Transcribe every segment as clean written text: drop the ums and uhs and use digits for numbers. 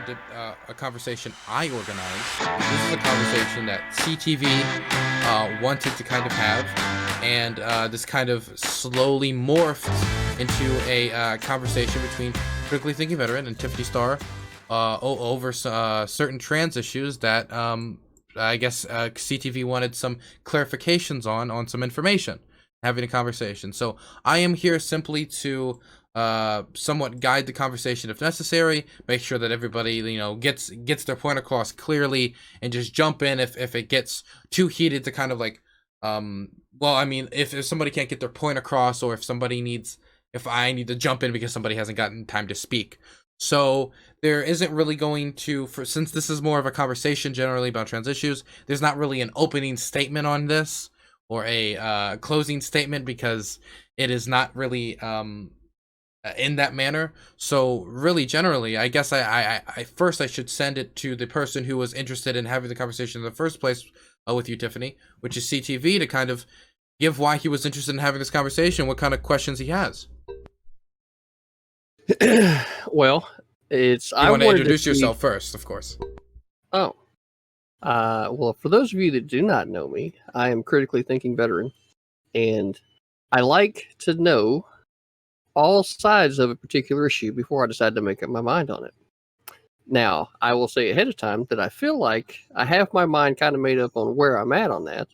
a conversation I organized. This is a conversation that CTV wanted to kind of have, and this kind of slowly morphed into a conversation between critically thinking veteran and Tiffany Star over certain trans issues that I guess CTV wanted some clarifications on some information, having a conversation. So I am here simply to somewhat guide the conversation if necessary, make sure that everybody, gets their point across clearly, and just jump in if it gets too heated to kind of like, if somebody can't get their point across, or if I need to jump in because somebody hasn't gotten time to speak. So there isn't really going to, since this is more of a conversation generally about trans issues, there's not really an opening statement on this, or a closing statement, because it is not really in that manner. So really, generally, I guess I first I should send it to the person who was interested in having the conversation in the first place with you, Tiffany, which is CTV, to kind of give why he was interested in having this conversation, what kind of questions he has. Well, you want to introduce yourself first, of course. Oh. Well, for those of you that do not know me, I am critically thinking veteran, and I like to know all sides of a particular issue before I decide to make up my mind on it. Now, I will say ahead of time that I feel like I have my mind kind of made up on where I'm at on that.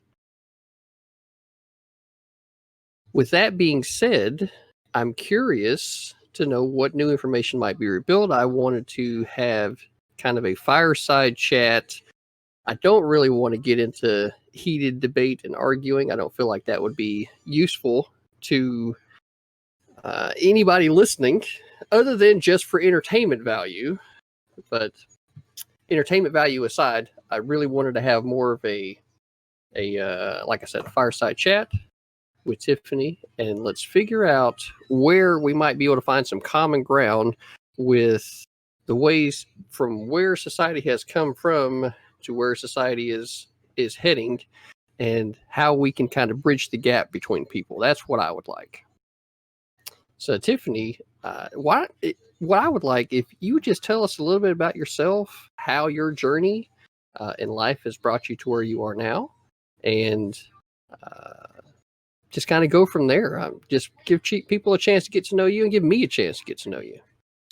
With that being said, I'm curious to know what new information might be revealed. I wanted to have kind of a fireside chat. I don't really want to get into heated debate and arguing. I don't feel like that would be useful to anybody listening, other than just for entertainment value. But entertainment value aside, I really wanted to have more of a like I said, a fireside chat with Tiffany, and let's figure out where we might be able to find some common ground with the ways from where society has come from to where society is heading, and how we can kind of bridge the gap between people. That's what I would like. So, Tiffany, what I would like, if you would just tell us a little bit about yourself, how your journey in life has brought you to where you are now, and just kind of go from there. Just give people a chance to get to know you, and give me a chance to get to know you.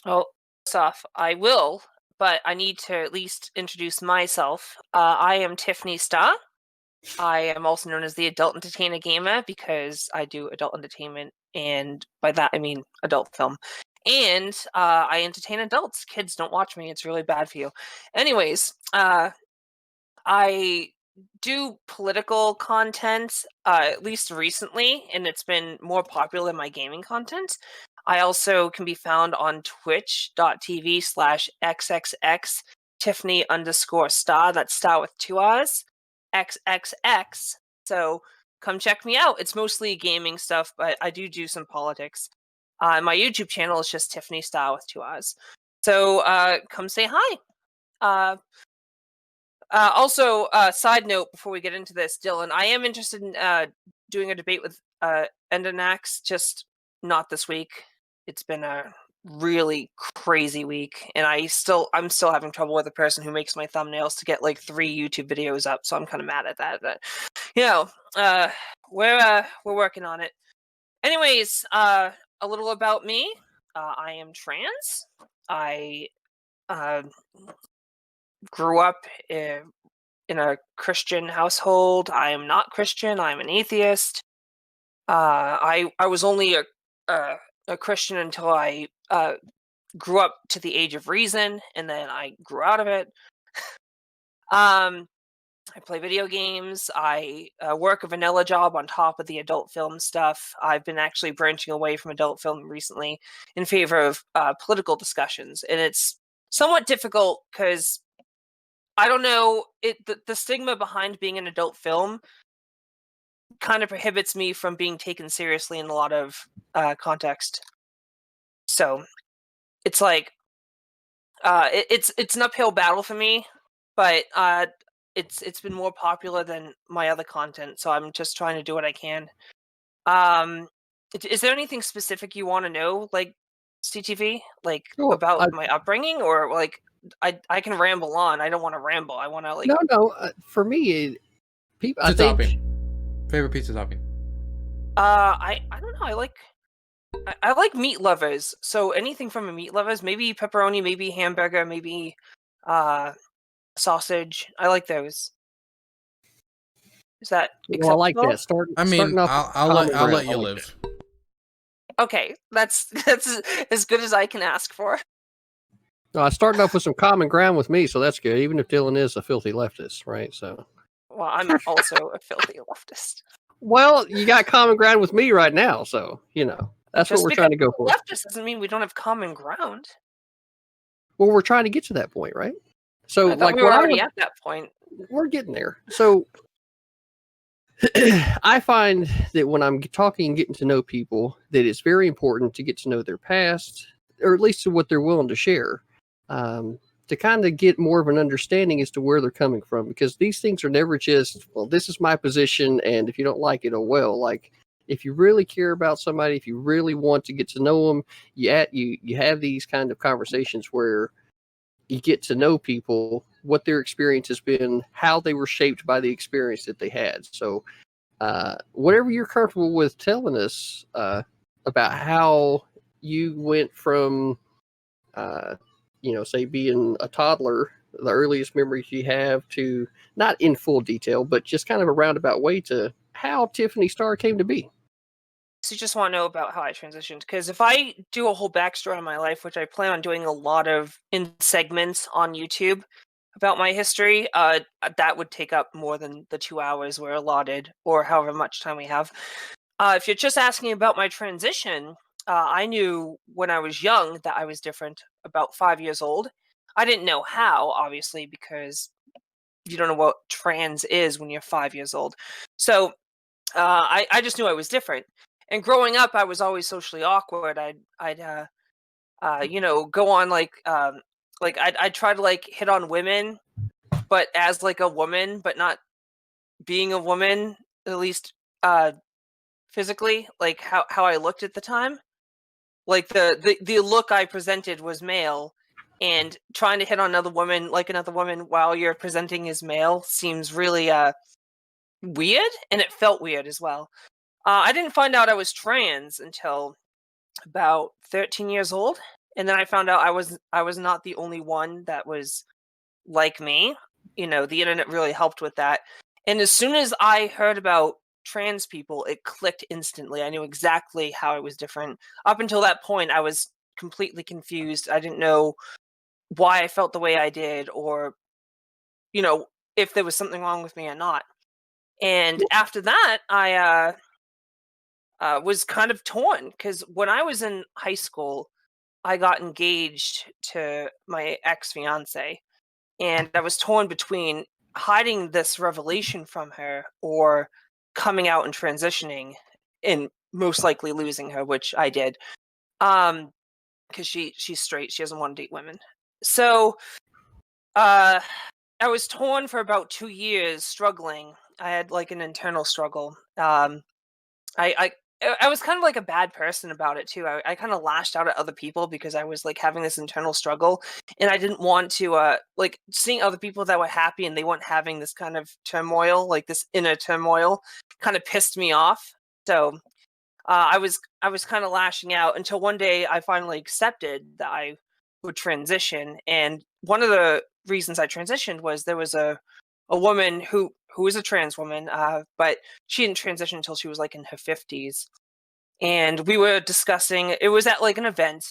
Well, first off, I will, but I need to at least introduce myself. I am Tiffany Starr. I am also known as the Adult Entertainer Gamer because I do adult entertainment, and by that I mean adult film. And I entertain adults. Kids, don't watch me. It's really bad for you. Anyways, I do political content, at least recently, and it's been more popular than my gaming content. I also can be found on twitch.tv/xxx Tiffany_Star. That's Star with 2 R's. XXX. So come check me out. It's mostly gaming stuff, but I do some politics. My YouTube channel is just Tiffany Star with 2 R's. So come say hi. Also, side note before we get into this, Dylan, I am interested in doing a debate with Endonax, just not this week. It's been a really crazy week, and I'm still having trouble with the person who makes my thumbnails to get like 3 YouTube videos up, so I'm kind of mad at that. But we're working on it. Anyways, a little about me. I am trans. I grew up in a Christian household. I am not Christian. I'm an atheist. I was only a Christian until I grew up to the age of reason, and then I grew out of it. I play video games. I work a vanilla job on top of the adult film stuff. I've been actually branching away from adult film recently in favor of political discussions, and it's somewhat difficult because I don't know, the stigma behind being an adult film kind of prohibits me from being taken seriously in a lot of context. So it's like it's an uphill battle for me, but it's been more popular than my other content, so I'm just trying to do what I can. Is there anything specific you want to know, like CTV, like about my upbringing, or like I can ramble on. I don't want to ramble. I want to like. No. For me, people. I Pizza think. topping. Favorite pizza topping. I don't know. I like meat lovers. So anything from a meat lovers, maybe pepperoni, maybe hamburger, maybe sausage. I like those. Is that Well, I like acceptable? that. Starting. I mean, Starting off with I'll common ground, let I you like live. Okay, that's as good as I can ask for. No, I started off with some common ground with me, so that's good. Even if Dylan is a filthy leftist, right? So. Well, I'm also a filthy leftist. Well, you got common ground with me right now, so that's what we're trying to go for. Leftist doesn't mean we don't have common ground. Well, we're trying to get to that point, right? So, I thought we were already at that point. We're getting there. So, I find that when I'm talking and getting to know people, that it's very important to get to know their past, or at least to what they're willing to share, to kind of get more of an understanding as to where they're coming from. Because these things are never just, well, this is my position, and if you don't like it, oh well. Like, if you really care about somebody, if you really want to get to know them, you have these kind of conversations where you get to know people, what their experience has been, how they were shaped by the experience that they had. So, whatever you're comfortable with telling us about how you went from, say being a toddler, the earliest memories you have, to not in full detail, but just kind of a roundabout way to how Tiffany Star came to be. So you just want to know about how I transitioned, because if I do a whole backstory on my life, which I plan on doing a lot of in segments on YouTube about my history, that would take up more than the 2 hours we're allotted, or however much time we have. If you're just asking about my transition, I knew when I was young that I was different, about 5 years old. I didn't know how, obviously, because you don't know what trans is when you're 5 years old. So I just knew I was different. And growing up, I was always socially awkward. I'd go on I'd try to like hit on women, but as like a woman, but not being a woman, at least physically, like how I looked at the time. Like the look I presented was male, and trying to hit on another woman like another woman while you're presenting as male seems really weird, and it felt weird as well. I didn't find out I was trans until about 13 years old, and then I found out I was not the only one that was like me. The internet really helped with that. And as soon as I heard about trans people, it clicked instantly. I knew exactly how I was different. Up until that point, I was completely confused. I didn't know why I felt the way I did, or if there was something wrong with me or not. And after that, I was kind of torn, because when I was in high school, I got engaged to my ex-fiance, and I was torn between hiding this revelation from her or coming out and transitioning and most likely losing her, which I did. Because she's straight, she doesn't want to date women. So I was torn for about 2 years, struggling. I had like an internal struggle. I was kind of like a bad person about it too. I kind of lashed out at other people because I was like having this internal struggle, and I didn't want to like seeing other people that were happy and they weren't having this kind of turmoil, like this inner turmoil, kind of pissed me off. So I was kind of lashing out until one day I finally accepted that I would transition. And one of the reasons I transitioned was there was a woman who is a trans woman, but she didn't transition until she was like in her 50s. And we were discussing, it was at like an event,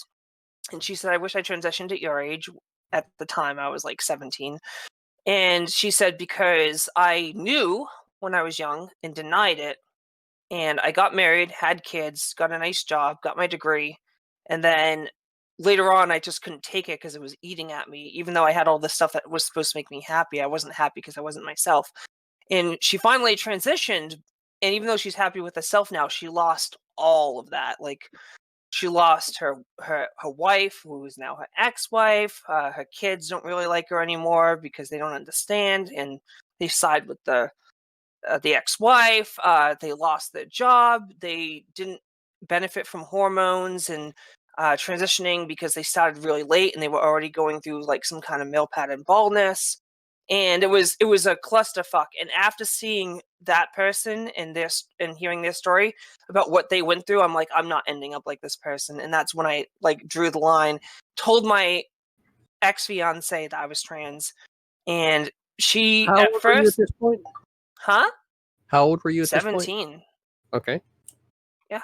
and she said, I wish I transitioned at your age. At the time, I was like 17. And she said, because I knew when I was young and denied it, and I got married, had kids, got a nice job, got my degree, and then later on I just couldn't take it because it was eating at me. Even though I had all this stuff that was supposed to make me happy, I wasn't happy because I wasn't myself. And she finally transitioned, and even though she's happy with herself now, she lost all of that. Like, she lost her wife, who is now her ex-wife. Her kids don't really like her anymore because they don't understand, and they side with the ex-wife. They lost their job. They didn't benefit from hormones, and transitioning because they started really late and they were already going through like some kind of male pattern baldness, and it was a clusterfuck. And after seeing that person and hearing their story about what they went through, I'm like, I'm not ending up like this person. And that's when I like drew the line, told my ex-fiance that I was trans, and she How at old were you at first, this point? huh? How old were you at this point? 17. Okay. Yeah.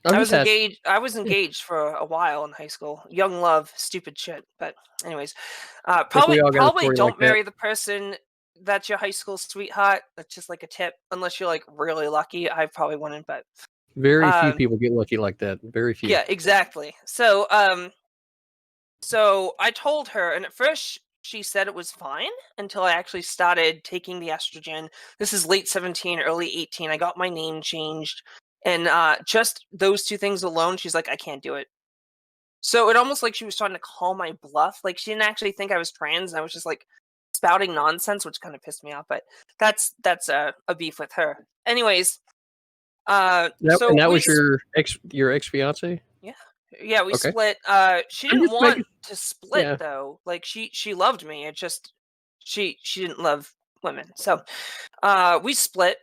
I'm I just was asking. engaged. I was engaged for a while in high school. Young love, stupid shit. But anyways, Think we probably all got a probably story don't like that. marry the person that's your high school sweetheart. That's just like a tip, unless you're like really lucky. I probably wouldn't, but Very few um, people get lucky like that. Very few. yeah, exactly. So so I told her, and at first she said it was fine until I actually started taking the estrogen. This is late 17, early 18. I got my name changed, and just those two things alone, she's like, I can't do it. So it almost like she was trying to call my bluff. Like she didn't actually think I was trans, and I was just like spouting nonsense, which kind of pissed me off. But that's a beef with her. Anyways, so And that we was your ex fiance? yeah, we Okay. split. She I'm didn't just want making. to split Yeah. though. Like she loved me. It just she didn't love women. So we split.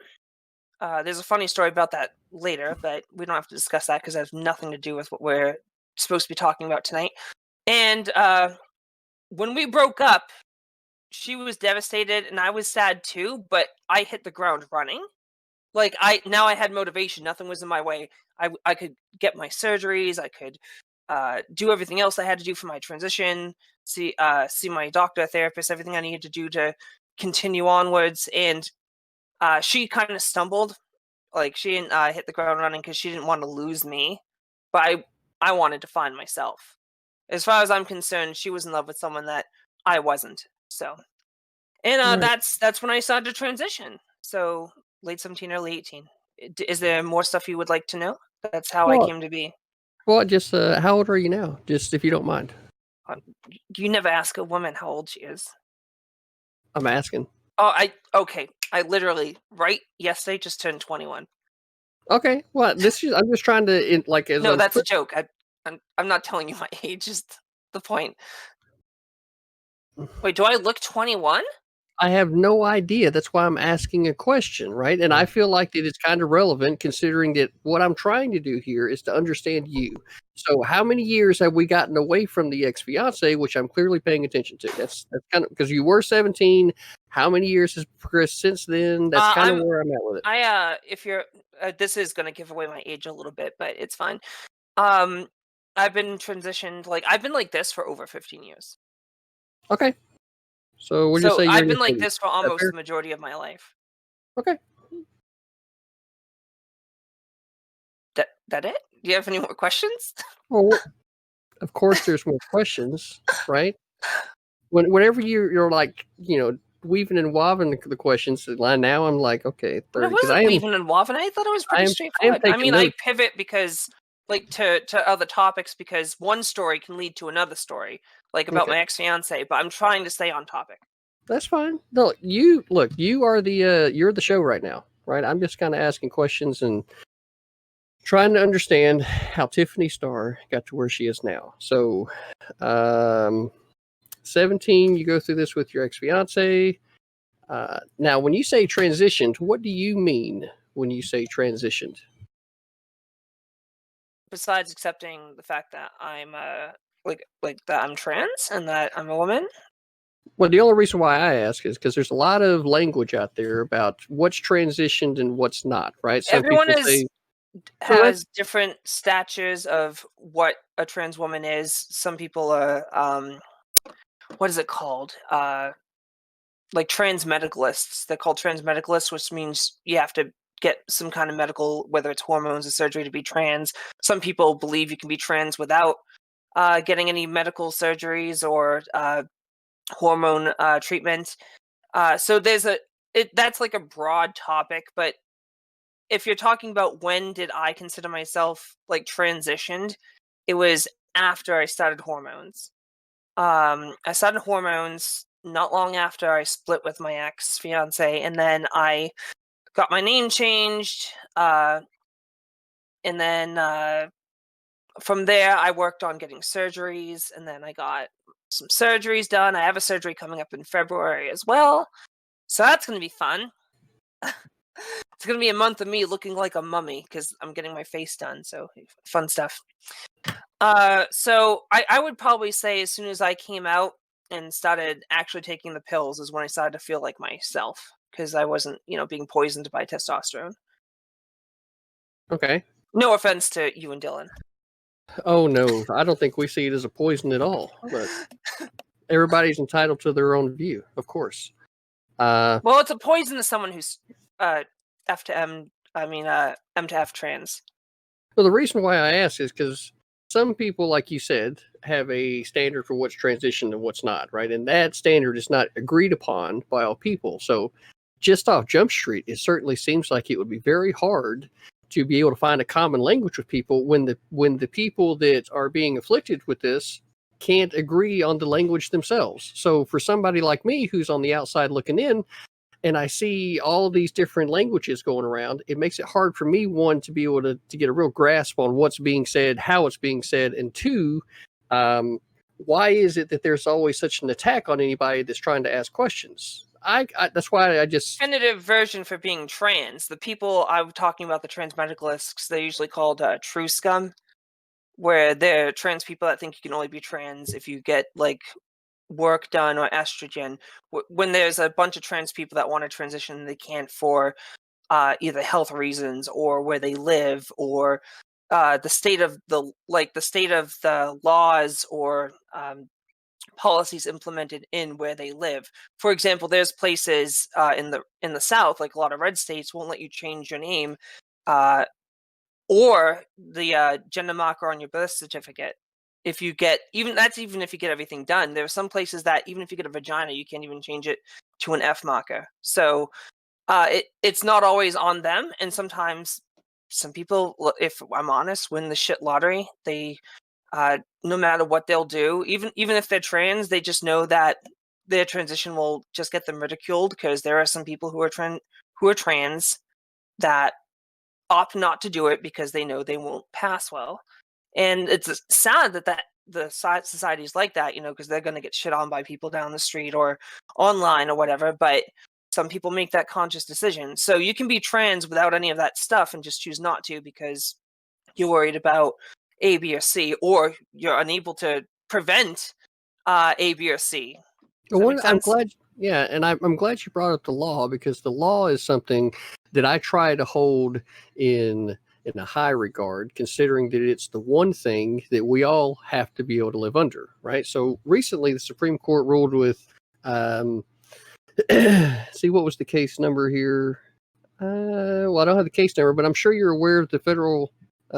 There's a funny story about that later, but we don't have to discuss that because it has nothing to do with what we're supposed to be talking about tonight. And when we broke up, she was devastated and I was sad too, but I hit the ground running. Like I had motivation. Nothing was in my way. I could get my surgeries. I could do everything else I had to do for my transition. See my doctor, therapist, everything I needed to do to continue onwards. And she kind of stumbled. Like she didn't hit the ground running because she didn't want to lose me, but I wanted to find myself. As far as I'm concerned, she was in love with someone that I wasn't. So, and Right. that's when I started to transition. So late 17, early 18. Is there more stuff you would like to know? That's how I Well, came to be. just how old are you now? Just if you don't mind. You never ask a woman how old she is. I'm asking. Oh, okay. I literally right yesterday just turned 21. Okay. Well, I'm just trying to like as No, I'm that's a joke. I'm not telling you my age. Is the point? Wait, do I look 21? I have no idea. That's why I'm asking a question, right? And I feel like that it's kind of relevant considering that what I'm trying to do here is to understand you. So, how many years have we gotten away from the ex fiance, which I'm clearly paying attention to? That's kind of because you were 17. How many years has progressed since then? That's kind of where I'm at with it. If you're, this is gonna give away my age a little bit, but it's fine. Um, I've been transitioned. Like I've been like this for over 15 years. Okay. So we'll just So say you're I've in your been like 30s. this for Is that almost fair? the majority of my life. Okay. That it? Do you have any more questions? Well, of course, there's more questions, right? Whenever you're like, weaving and waving the questions, now I'm like, okay, But it 30, because wasn't weaving and waffing. I thought it was pretty I am straightforward. I taking mean, I notes. pivot because like to other topics because one story can lead to another story, like about Okay, my ex-fiance, but I'm trying to stay on topic. that's fine. No, you are you're the show right now, right? I'm just kind of asking questions and trying to understand how Tiffany Starr got to where she is now. So, 17, you go through this with your ex-fiance. Now, when you say transitioned, what do you mean when you say transitioned? Besides accepting the fact that I'm like that I'm trans and that I'm a woman. Well, the only reason why I ask is because there's a lot of language out there about what's transitioned and what's not, right? Some Everyone people say, so that's has different statures of what a trans woman is. Some people are what is it called? Like trans medicalists. They're called trans medicalists, which means you have to get some kind of medical, whether it's hormones or surgery, to be trans. Some people believe you can be trans without getting any medical surgeries or hormone treatment. So that's like a broad topic, but if you're talking about when did I consider myself like transitioned, it was after I started hormones. I started hormones not long after I split with my ex fiance, and then I got my name changed. And then from there, I worked on getting surgeries, and then I got some surgeries done. I have a surgery coming up in February as well, so that's going to be fun. It's going to be a month of me looking like a mummy because I'm getting my face done, so fun stuff. So I would probably say as soon as I came out and started actually taking the pills is when I started to feel like myself, because I wasn't, being poisoned by testosterone. Okay. No offense to you and Dylan. Oh no, I don't think we see it as a poison at all. But everybody's entitled to their own view, of course. Well, it's a poison to someone who's F to M. M to F trans. Well, the reason why I ask is because some people, like you said, have a standard for what's transition and what's not, right? And that standard is not agreed upon by all people. So just off Jump Street, it certainly seems like it would be very hard to be able to find a common language with people when the people that are being afflicted with this can't agree on the language themselves. So for somebody like me who's on the outside looking in, and I see all these different languages going around, it makes it hard for me, one, to be able to get a real grasp on what's being said, how it's being said, and two, why is it that there's always such an attack on anybody that's trying to ask questions? That's why I just... Definitive version for being trans. The people I'm talking about, the trans medicalists, they're usually called true scum, where they're trans people that think you can only be trans if you get, work done or estrogen. When there's a bunch of trans people that want to transition, they can't for either health reasons or where they live or the state of the laws or policies implemented in where they live. For example, there's places in the South, like a lot of red states, won't let you change your name or the gender marker on your birth certificate. If you get even if you get everything done, there are some places that even if you get a vagina, you can't even change it to an F marker. So it's not always on them, and sometimes some people, if I'm honest, win the shit lottery. They no matter what they'll do, even if they're trans, they just know that their transition will just get them ridiculed, because there are some people who are trans that opt not to do it because they know they won't pass well. And it's sad that the society is like that, because they're going to get shit on by people down the street or online or whatever. But some people make that conscious decision. So you can be trans without any of that stuff and just choose not to because you're worried about A, B, or C, or you're unable to prevent A, B, or C. I'm glad, yeah, and I'm glad you brought up the law, because the law is something that I try to hold in a high regard, considering that it's the one thing that we all have to be able to live under, right? So recently, the Supreme Court ruled with, see, what was the case number here? Well, I don't have the case number, but I'm sure you're aware of the federal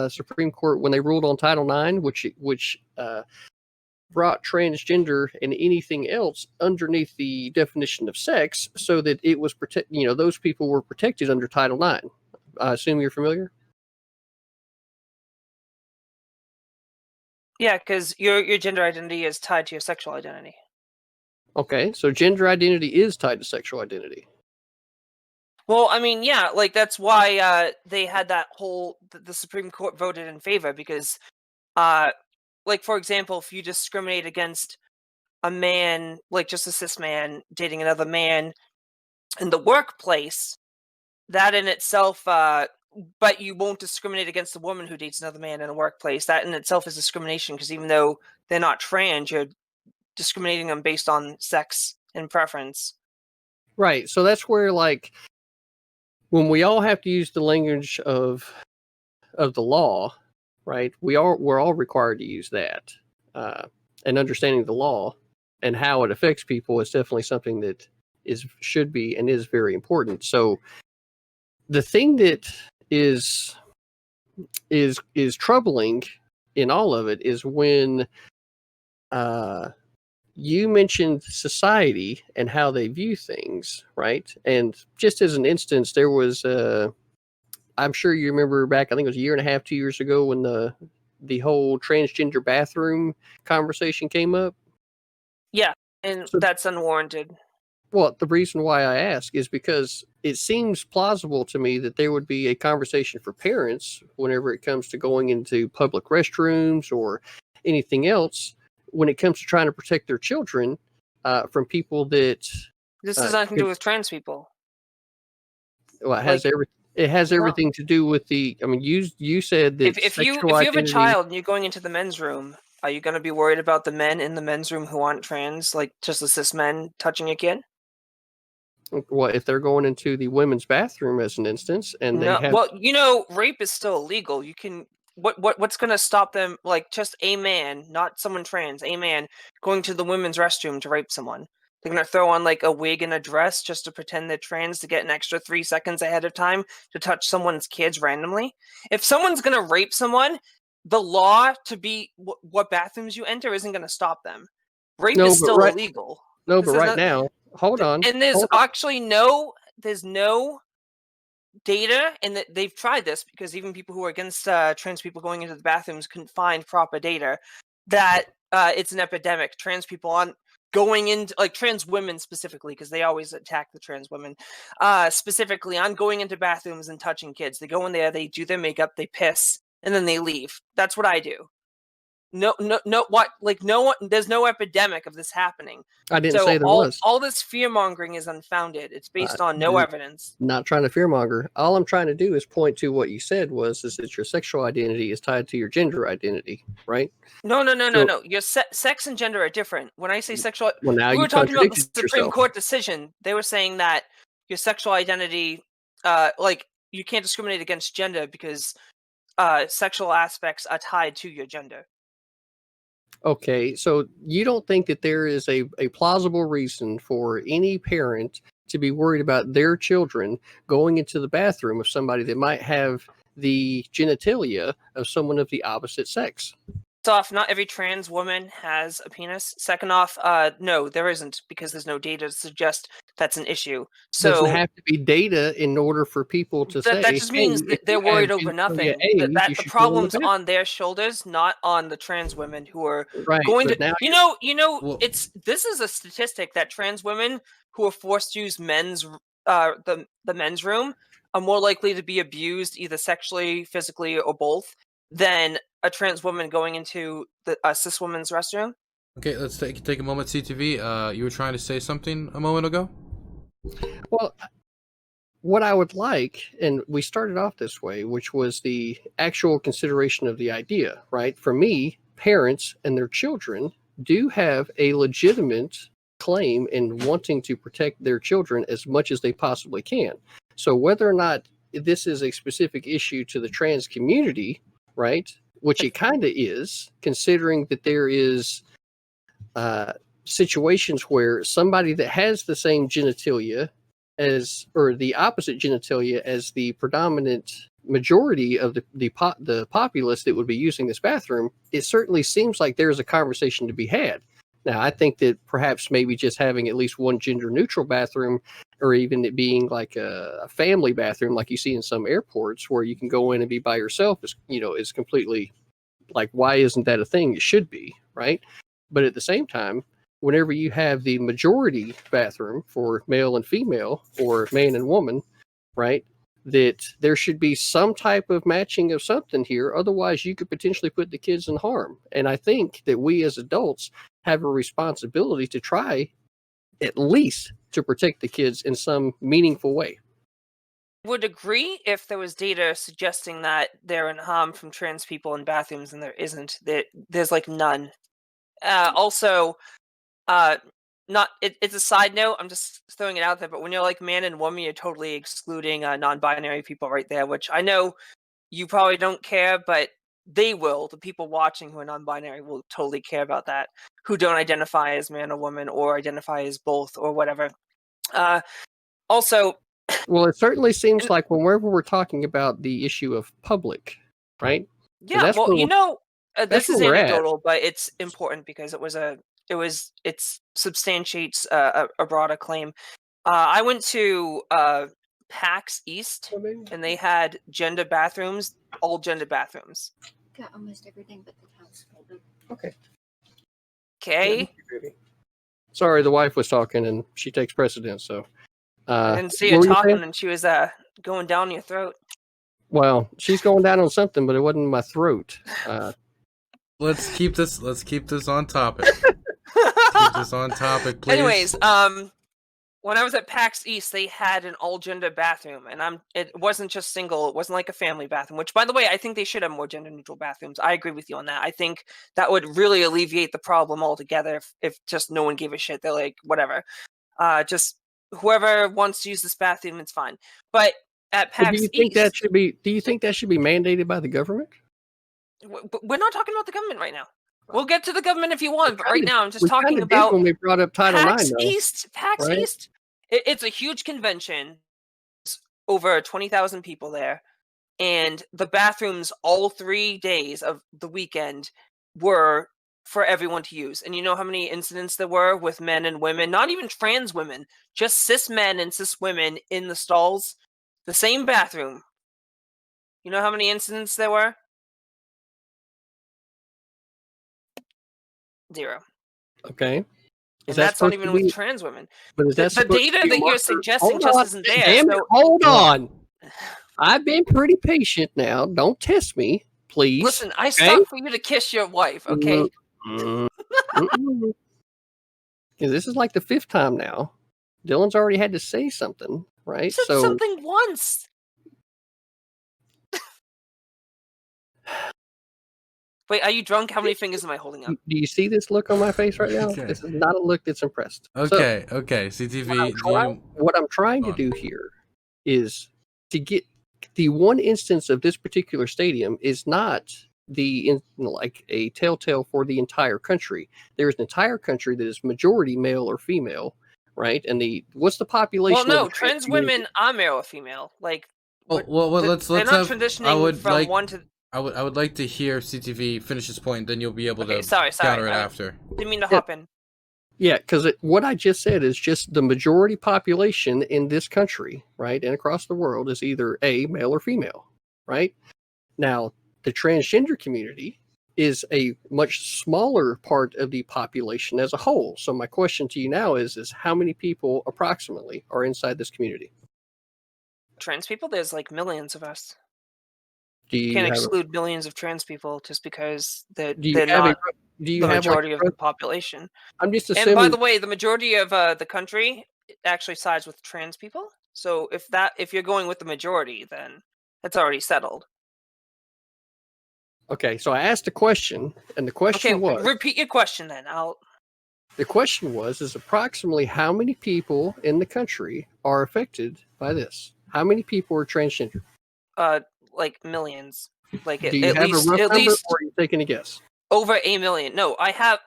Supreme Court when they ruled on Title IX, which brought transgender and anything else underneath the definition of sex, so that it was those people were protected under Title IX. I assume you're familiar? Yeah, because your gender identity is tied to your sexual identity. Okay, so gender identity is tied to sexual identity. Well, I mean, yeah, that's why they had that whole the Supreme Court voted in favor, because for example, if you discriminate against a man, just a cis man dating another man in the workplace, that in itself, but you won't discriminate against a woman who dates another man in a workplace. That in itself is discrimination, because even though they're not trans, you're discriminating them based on sex and preference. Right. So that's where, when we all have to use the language of the law, right? We're all required to use that, and understanding the law and how it affects people is definitely something that should be and is very important. So the thing that is troubling in all of it is when you mentioned society and how they view things, right? And just as an instance, there was I'm sure you remember back, I think it was a year and a half, 2 years ago, when the whole transgender bathroom conversation came up. Yeah, and that's unwarranted. Well, the reason why I ask is because it seems plausible to me that there would be a conversation for parents whenever it comes to going into public restrooms or anything else when it comes to trying to protect their children from people that This has nothing to do with trans people. well, it has everything to do with the. I mean, you said that if you have a child and you're going into the men's room, are you going to be worried about the men in the men's room who aren't trans, like just the cis men touching a kid? What if they're going into the women's bathroom as an instance, and they have? Well, rape is still illegal. You can what's going to stop them? Like just a man, not someone trans, a man going to the women's restroom to rape someone. They're going to throw on like a wig and a dress just to pretend they're trans to get an extra 3 seconds ahead of time to touch someone's kids randomly. If someone's going to rape someone, the law to be what bathrooms you enter isn't going to stop them. Rape is still illegal. No, but right now, hold on. And there's actually there's no data, and that they've tried this because even people who are against trans people going into the bathrooms couldn't find proper data that it's an epidemic. Trans people on going into, like trans women specifically, because they always attack the trans women, specifically on going into bathrooms and touching kids. They go in there, they do their makeup, they piss, and then they leave. That's what I do. No one. There's no epidemic of this happening. I didn't say there was. All this fear mongering is unfounded. It's based on no evidence. Not trying to fear monger. All I'm trying to do is point to what you said is that your sexual identity is tied to your gender identity, right? No. Your sex and gender are different. When I say sexual, well, now we were talking about the Supreme yourself. Court decision. They were saying that your sexual identity, like you can't discriminate against gender because sexual aspects are tied to your gender. Okay, so you don't think that there is a plausible reason for any parent to be worried about their children going into the bathroom of somebody that might have the genitalia of someone of the opposite sex? First off, not every trans woman has a penis. Second off, no, there isn't, because there's no data to suggest that's an issue. So doesn't have to be data in order for people to say that just means that they're worried over nothing. That the problem's on their shoulders, not on the trans women who are going to. This is a statistic that trans women who are forced to use the men's room are more likely to be abused either sexually, physically, or both than a trans woman going into a cis woman's restroom. Okay, let's take a moment, CTV. You were trying to say something a moment ago? Well, what I would like, and we started off this way, which was the actual consideration of the idea, right? For me, parents and their children do have a legitimate claim in wanting to protect their children as much as they possibly can. So whether or not this is a specific issue to the trans community, right, which it kind of is, considering that there is situations where somebody that has the same genitalia or the opposite genitalia as the predominant majority of the populace that would be using this bathroom, it certainly seems like there's a conversation to be had. Now, I think that perhaps maybe just having at least one gender neutral bathroom, or even it being like a family bathroom like you see in some airports where you can go in and be by yourself is completely like, why isn't that a thing? It should be, right? But at the same time, whenever you have the majority bathroom for male and female or man and woman, right, that there should be some type of matching of something here. Otherwise, you could potentially put the kids in harm. And I think that we as adults have a responsibility to try at least to protect the kids in some meaningful way. Would agree if there was data suggesting that they're in harm from trans people in bathrooms, and there isn't. There's like none. Also, it's a side note. I'm just throwing it out there. But when you're like man and woman, you're totally excluding non-binary people right there. Which I know you probably don't care, but they will. The people watching who are non-binary will totally care about that. Who don't identify as man or woman, or identify as both, or whatever. Also. Well, it certainly seems like whenever we're talking about the issue of public, right? Yeah, well, this is anecdotal, but it's important because it substantiates a broader claim. I went to PAX East, and they had gender bathrooms, all gender bathrooms. Got almost everything but the house folder. Okay. Okay. Sorry, the wife was talking and she takes precedence. So I didn't see her talking, and she was going down your throat. Well, she's going down on something, but it wasn't my throat. Let's keep this on topic. Keep this on topic, please. Anyways, when I was at PAX East, they had an all-gender bathroom, and it wasn't just single. It wasn't like a family bathroom, which, by the way, I think they should have more gender-neutral bathrooms. I agree with you on that. I think that would really alleviate the problem altogether if just no one gave a shit. They're like, whatever. Just whoever wants to use this bathroom, it's fine. But at PAX Do you think that should be mandated by the government? We're not talking about the government right now. We'll get to the government if you want, but right now I'm just talking about when we brought up Title PAX IX. East. PAX East. It's a huge convention. It's over 20,000 people there, and the bathrooms all 3 days of the weekend were for everyone to use. And you know how many incidents there were with men and women, not even trans women, just cis men and cis women in the stalls, the same bathroom. You know how many incidents there were? 0. Okay. And that's not even with trans women. But is that the data that you're suggesting just isn't there. Damn it, hold on. I've been pretty patient now. Don't test me, please. Listen, I stopped for you to kiss your wife, okay? Because this is like the 5th time now. Dylan's already had to say something, right? You said something once. Wait, are you drunk? How many fingers am I holding up? Do you see this look on my face right now? Okay. This is not a look that's impressed. Okay, CTV. What I'm trying to do here is to get the one instance of this particular stadium is not like a telltale for the entire country. There's an entire country that is majority male or female, right? And what's the population? Well, no, trans women are male or female. Like, let's they're not transitioning from one to. I would like to hear CTV finish his point, then you'll be able to sorry, counter it after. Didn't mean to hop in. Yeah, because what I just said is just the majority population in this country, right, and across the world is either A, male or female, right? Now, the transgender community is a much smaller part of the population as a whole. So my question to you now is how many people approximately are inside this community? Trans people? There's like millions of us. You can't exclude millions of trans people just because they're not the majority of the population. I'm just assuming. And by the way, the majority of the country actually sides with trans people. So if you're going with the majority, then it's already settled. Okay, so I asked a question, and the question was. Repeat your question then. The question is approximately how many people in the country are affected by this? How many people are transgender? Like millions. Like do you have a rough number, or are you taking a guess? Over 1 million. No, I have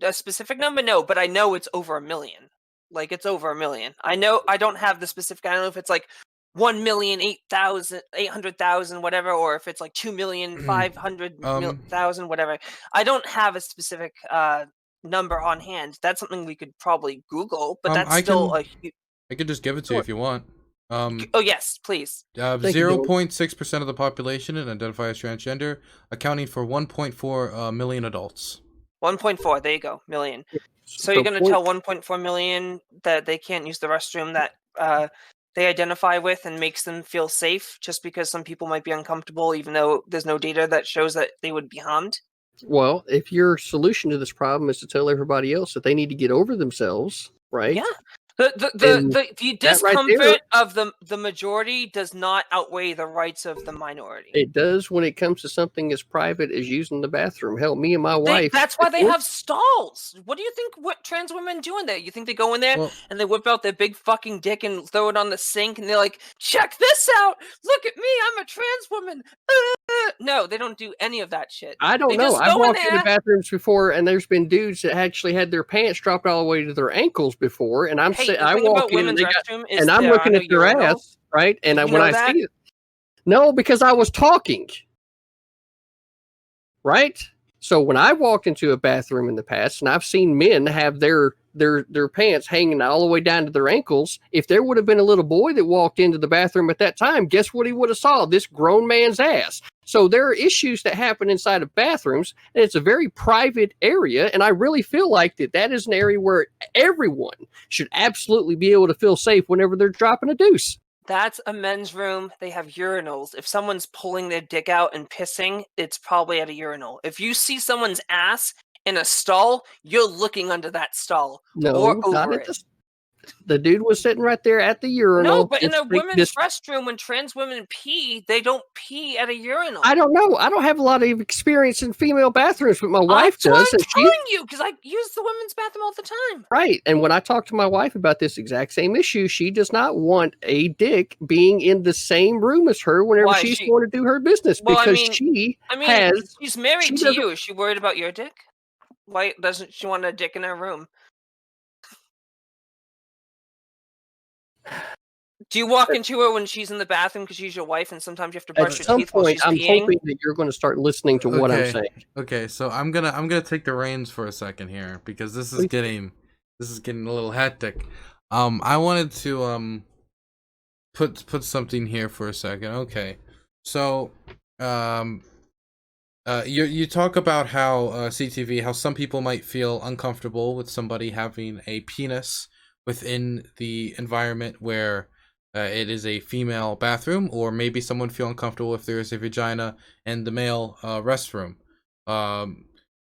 a specific number. No, but I know it's over 1 million. Like it's over 1 million. I know I don't have the specific. I don't know if it's like 1,008,000, whatever, or if it's like 2,500,000, whatever. I don't have a specific number on hand. That's something we could probably Google, but that's still a huge. I could just give it to you if you want. Oh yes, please. 0.6% of the population identify as transgender, accounting for 1.4 million adults. 1.4. There you go, million. So you're going to tell 1.4 million that they can't use the restroom that they identify with and makes them feel safe, just because some people might be uncomfortable, even though there's no data that shows that they would be harmed? Well, if your solution to this problem is to tell everybody else that they need to get over themselves, right? Yeah. The discomfort right of the majority does not outweigh the rights of the minority. It does when it comes to something as private as using the bathroom. Hell, me and my wife. That's why they have stalls. What do you think trans women do in there? You think they go in there and they whip out their big fucking dick and throw it on the sink and they're like, check this out. Look at me. I'm a trans woman. No, they don't do any of that shit. I don't know. I've walked into bathrooms before and there's been dudes that actually had their pants dropped all the way to their ankles before. And I walk in and I'm looking at their ass, right? And when I see it, no, because I was talking, right? So when I walked into a bathroom in the past, and I've seen men have their pants hanging all the way down to their ankles, if there would have been a little boy that walked into the bathroom at that time, guess what he would have saw? This grown man's ass. So there are issues that happen inside of bathrooms, and it's a very private area. And I really feel like that is an area where everyone should absolutely be able to feel safe whenever they're dropping a deuce. That's a men's room. They have urinals. If someone's pulling their dick out and pissing, it's probably at a urinal. If you see someone's ass in a stall, you're looking under that stall or not over at it. the dude was sitting right there at the urinal. No, but in a women's restroom, when trans women pee, they don't pee at a urinal. I don't know. I don't have a lot of experience in female bathrooms, but my wife does. That's what I'm telling you, because I use the women's bathroom all the time. Right. And when I talk to my wife about this exact same issue, she does not want a dick being in the same room as her whenever she's going to do her business. Well, because she's married to you. Is she worried about your dick? Why doesn't she want a dick in her room? Do you walk into her when she's in the bathroom because she's your wife, and sometimes you have to brush your teeth while she's peeing? I'm hoping that you're going to start listening to what I'm saying. Okay, so I'm gonna take the reins for a second here because this is getting a little hectic. I wanted to put something here for a second. Okay, so you talk about how CTV, how some people might feel uncomfortable with somebody having a penis within the environment where it is a female bathroom, or maybe someone feel uncomfortable if there is a vagina in the male restroom.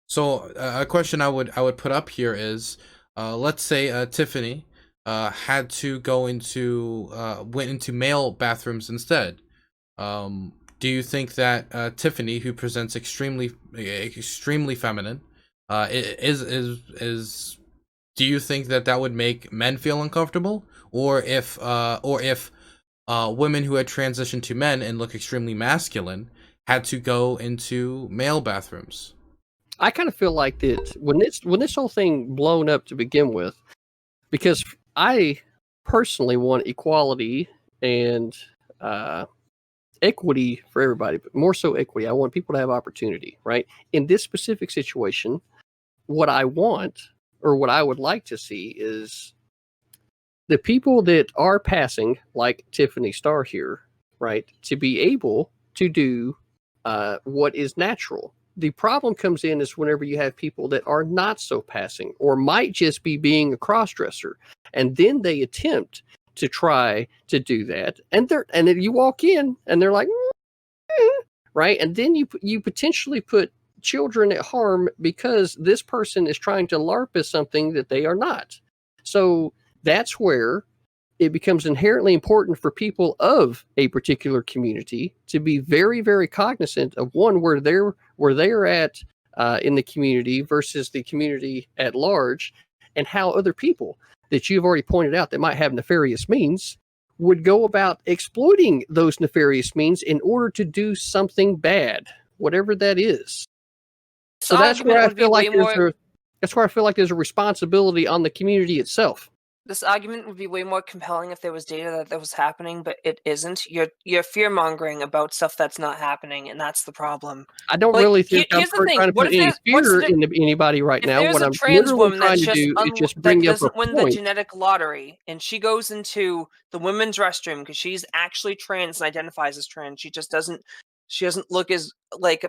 So a question I would put up here is, let's say Tiffany had to went into male bathrooms instead. Do you think that Tiffany, who presents extremely feminine, do you think that would make men feel uncomfortable, or if women who had transitioned to men and look extremely masculine had to go into male bathrooms? I kind of feel like that when this whole thing blown up to begin with, because I personally want equality and equity for everybody, but more so equity. I want people to have opportunity, right? In this specific situation, what I want, or what I would like to see, is the people that are passing, like Tiffany Star here, right, to be able to do what is natural. The problem comes in is whenever you have people that are not so passing, or might just be being a crossdresser, and then they attempt to try to do that, and then you walk in and they're like, right, and then you potentially put children at harm because this person is trying to LARP as something that they are not. So that's where it becomes inherently important for people of a particular community to be very, very cognizant of where they're at in the community versus the community at large, and how other people that you've already pointed out that might have nefarious means would go about exploiting those nefarious means in order to do something bad, whatever that is. So that's where I feel like there's a responsibility on the community itself. This argument would be way more compelling if there was data that was happening, but it isn't. You're fear-mongering about stuff that's not happening, and that's the problem. I don't really think I'm trying to put any fear into anybody right now. What I'm literally trying to do is just bring up a point. Win the genetic lottery, and she goes into the women's restroom because she's actually trans and identifies as trans. She doesn't look as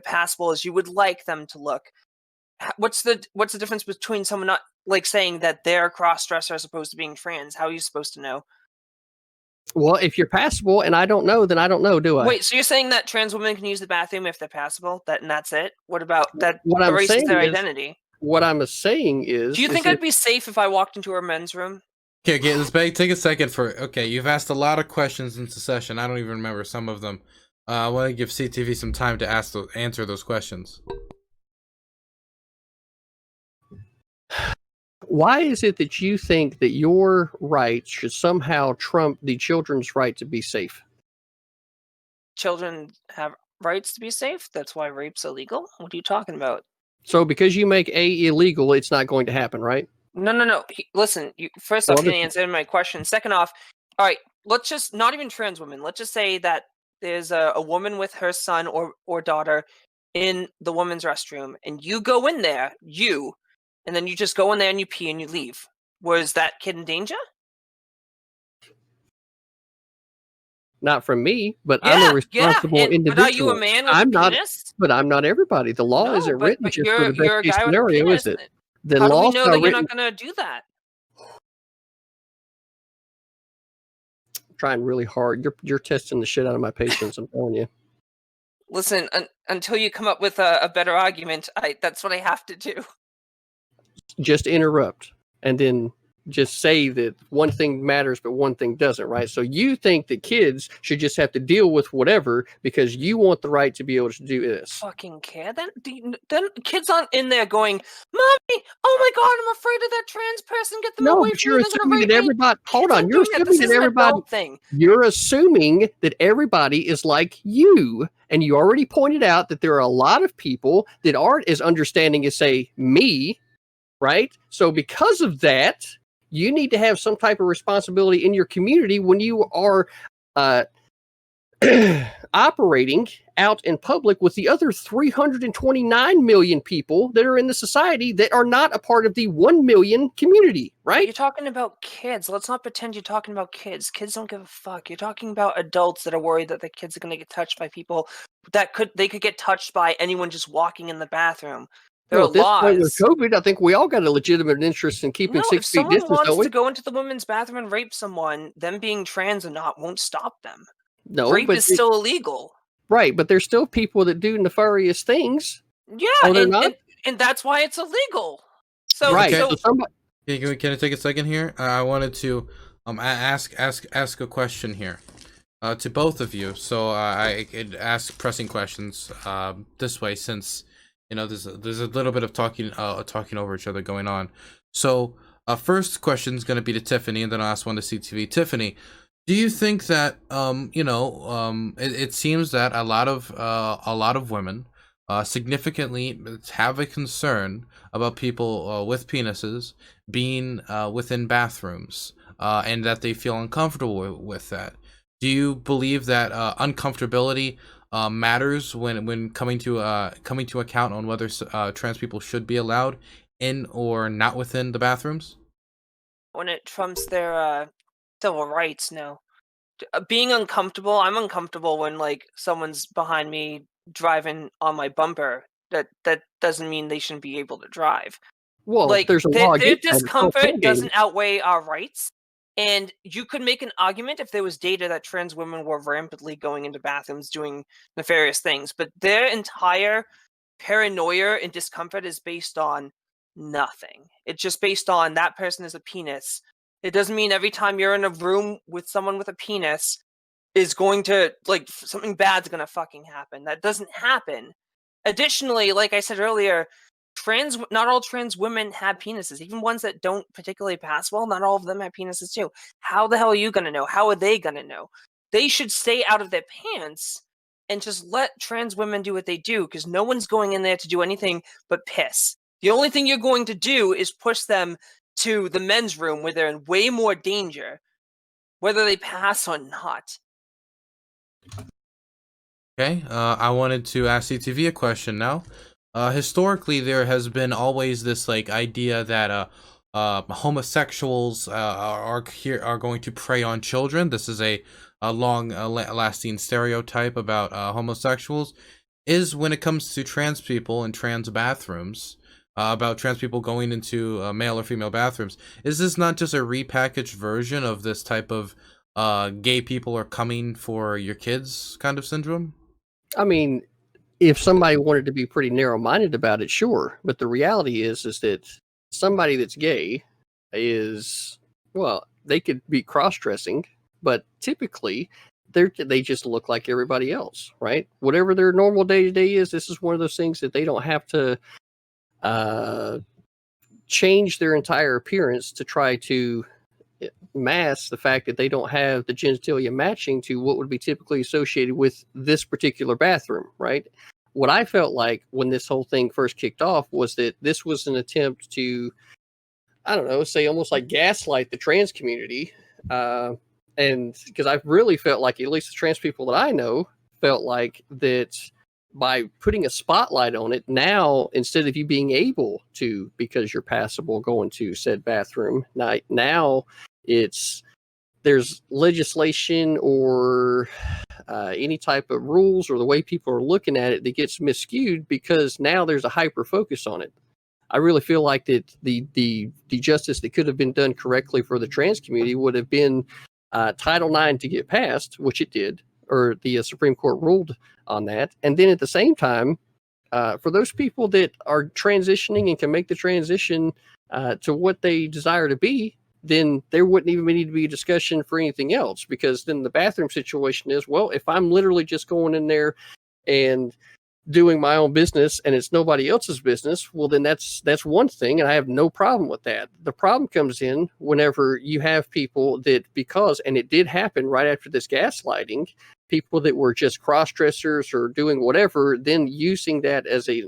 passable as you would like them to look. What's the difference between someone not saying that they're a cross-dresser as opposed to being trans? How are you supposed to know? Well, if you're passable and I don't know, then I don't know, do I? Wait, so you're saying that trans women can use the bathroom if they're passable? And that's it? What about that? What I'm erases saying their is, identity. What I'm saying is, do you think I'd be safe if I walked into a men's room? Okay, let's take a second you've asked a lot of questions in succession. I don't even remember some of them. I want to give CTV some time to answer those questions. Why is it that you think that your rights should somehow trump the children's right to be safe? Children have rights to be safe? That's why rape's illegal? What are you talking about? So because you make A illegal, it's not going to happen, right? No. Listen, first off, you didn't answer my question. Second off, all right, let's just, not even trans women, let's just say that there's a woman with her son or daughter in the women's restroom, and you go in there, and then you just go in there and you pee and you leave. Was that kid in danger? Not from me, but I'm a responsible individual. But are you a man with I'm a penis? But I'm not everybody. The law isn't written just for the best you're a case guy with a scenario, penis. is it? The How do we law's know not that you're written. not going to do that? Trying really hard. You're testing the shit out of my patience. I'm telling you. Listen, until you come up with a better argument, that's what I have to do. Just interrupt and then just say that one thing matters, but one thing doesn't, right? So you think that kids should just have to deal with whatever because you want the right to be able to do this. Fucking care. Then kids aren't in there going, "Mommy, oh my god, I'm afraid of that trans person. Get them away from me. They're gonna rape me." Everybody. Hold on, you're assuming that everybody. Thing. You're assuming that everybody is like you, and you already pointed out that there are a lot of people that aren't as understanding as, say, me, right? So because of that, you need to have some type of responsibility in your community when you are operating out in public with the other 329 million people that are in the society that are not a part of the 1 million community, right? You're talking about kids. Let's not pretend you're talking about kids. Kids don't give a fuck. You're talking about adults that are worried that the kids are going to get touched by people that could get touched by anyone just walking in the bathroom. There are at this laws. point with COVID, I think we all got a legitimate interest in keeping 6 feet distance. If someone wants to go into the women's bathroom and rape someone, them being trans or not won't stop them. No, rape is still illegal. Right, but there's still people that do nefarious things. Yeah, and that's why it's illegal. So, right. So somebody... Can I take a second here? I wanted to ask a question here to both of you. So I could ask pressing questions this way, since there's a little bit of talking over each other going on. So first question is going to be to Tiffany, and then I'll ask one to CTV. Tiffany, do you think that it seems that a lot of women significantly have a concern about people with penises being within bathrooms, and that they feel uncomfortable with that? Do you believe that uncomfortability matters when coming to account on whether trans people should be allowed in or not within the bathrooms? When it trumps their civil rights, no. Being uncomfortable, I'm uncomfortable when someone's behind me driving on my bumper. That doesn't mean they shouldn't be able to drive. Well, there's a law. Their discomfort doesn't outweigh our rights. And you could make an argument if there was data that trans women were rampantly going into bathrooms doing nefarious things, but their entire paranoia and discomfort is based on nothing. It's just based on that person is a penis. It doesn't mean every time you're in a room with someone with a penis is going to, something bad's going to fucking happen. That doesn't happen. Additionally, like I said earlier, not all trans women have penises. Even ones that don't particularly pass well, not all of them have penises too. How the hell are you going to know? How are they going to know? They should stay out of their pants and just let trans women do what they do, because no one's going in there to do anything but piss. The only thing you're going to do is push them to the men's room where they're in way more danger, whether they pass or not. Okay, I wanted to ask CTV a question now. Historically, there has been always this idea that homosexuals are going to prey on children. This is a long lasting stereotype about homosexuals. Is when it comes to trans people and trans bathrooms, about trans people going into male or female bathrooms, is this not just a repackaged version of this type of gay people are coming for your kids kind of syndrome? I mean, if somebody wanted to be pretty narrow-minded about it, sure. But the reality is that somebody that's gay is, well, they could be cross-dressing, but typically they just look like everybody else, right? Whatever their normal day-to-day is, this is one of those things that they don't have to change their entire appearance to try to mask the fact that they don't have the genitalia matching to what would be typically associated with this particular bathroom, right? What I felt like when this whole thing first kicked off was that this was an attempt to, I don't know, say almost like gaslight the trans community. And because I really felt like, at least the trans people that I know, felt like that by putting a spotlight on it, now, instead of you being able to, because you're passable, go into said bathroom, now there's legislation or any type of rules or the way people are looking at it that gets miscued because now there's a hyper focus on it. I really feel like that the justice that could have been done correctly for the trans community would have been Title IX to get passed, which it did, or the Supreme Court ruled on that. And then at the same time, for those people that are transitioning and can make the transition to what they desire to be, then there wouldn't even need to be a discussion for anything else, because then the bathroom situation is, well, if I'm literally just going in there and doing my own business and it's nobody else's business, well, then that's one thing, and I have no problem with that. The problem comes in whenever you have people that, because, and it did happen right after this gaslighting, people that were just cross-dressers or doing whatever, then using that as a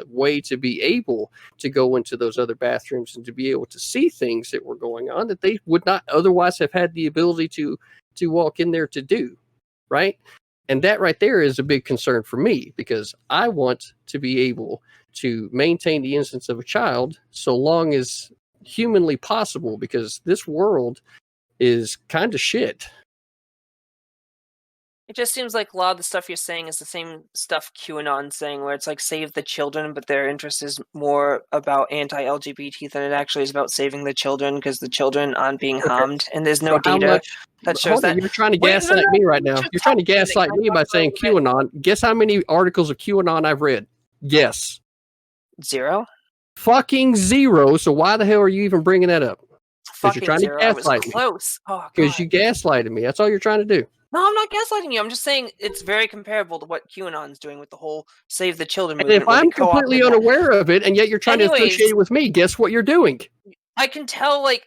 way to be able to go into those other bathrooms and to be able to see things that were going on that they would not otherwise have had the ability to walk in there to do, right? And that right there is a big concern for me, because I want to be able to maintain the innocence of a child so long as humanly possible, because this world is kind of shit. It just seems like a lot of the stuff you're saying is the same stuff QAnon's saying, where it's like save the children, but their interest is more about anti-LGBT than it actually is about saving the children, because the children aren't being harmed, and there's no data that shows that. You're trying to gaslight me right now. You're trying to gaslight me by saying QAnon. Guess how many articles of QAnon I've read? Guess. 0? Fucking 0. So why the hell are you even bringing that up? Because you're trying 0. to gaslight me. Close. Because you gaslighted me. That's all you're trying to do. No, I'm not gaslighting you. I'm just saying it's very comparable to what QAnon's doing with the whole Save the Children movement. And if I'm completely unaware of it, and yet you're trying to associate it with me, guess what you're doing? I can tell, like,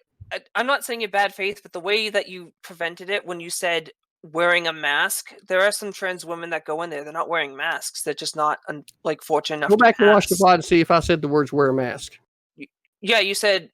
I'm not saying in bad faith, but the way that you prevented it when you said wearing a mask, there are some trans women that go in there. They're not wearing masks. They're just not, like, fortunate enough to pass. Go back and watch the VOD and see if I said the words wear a mask. Yeah, you said,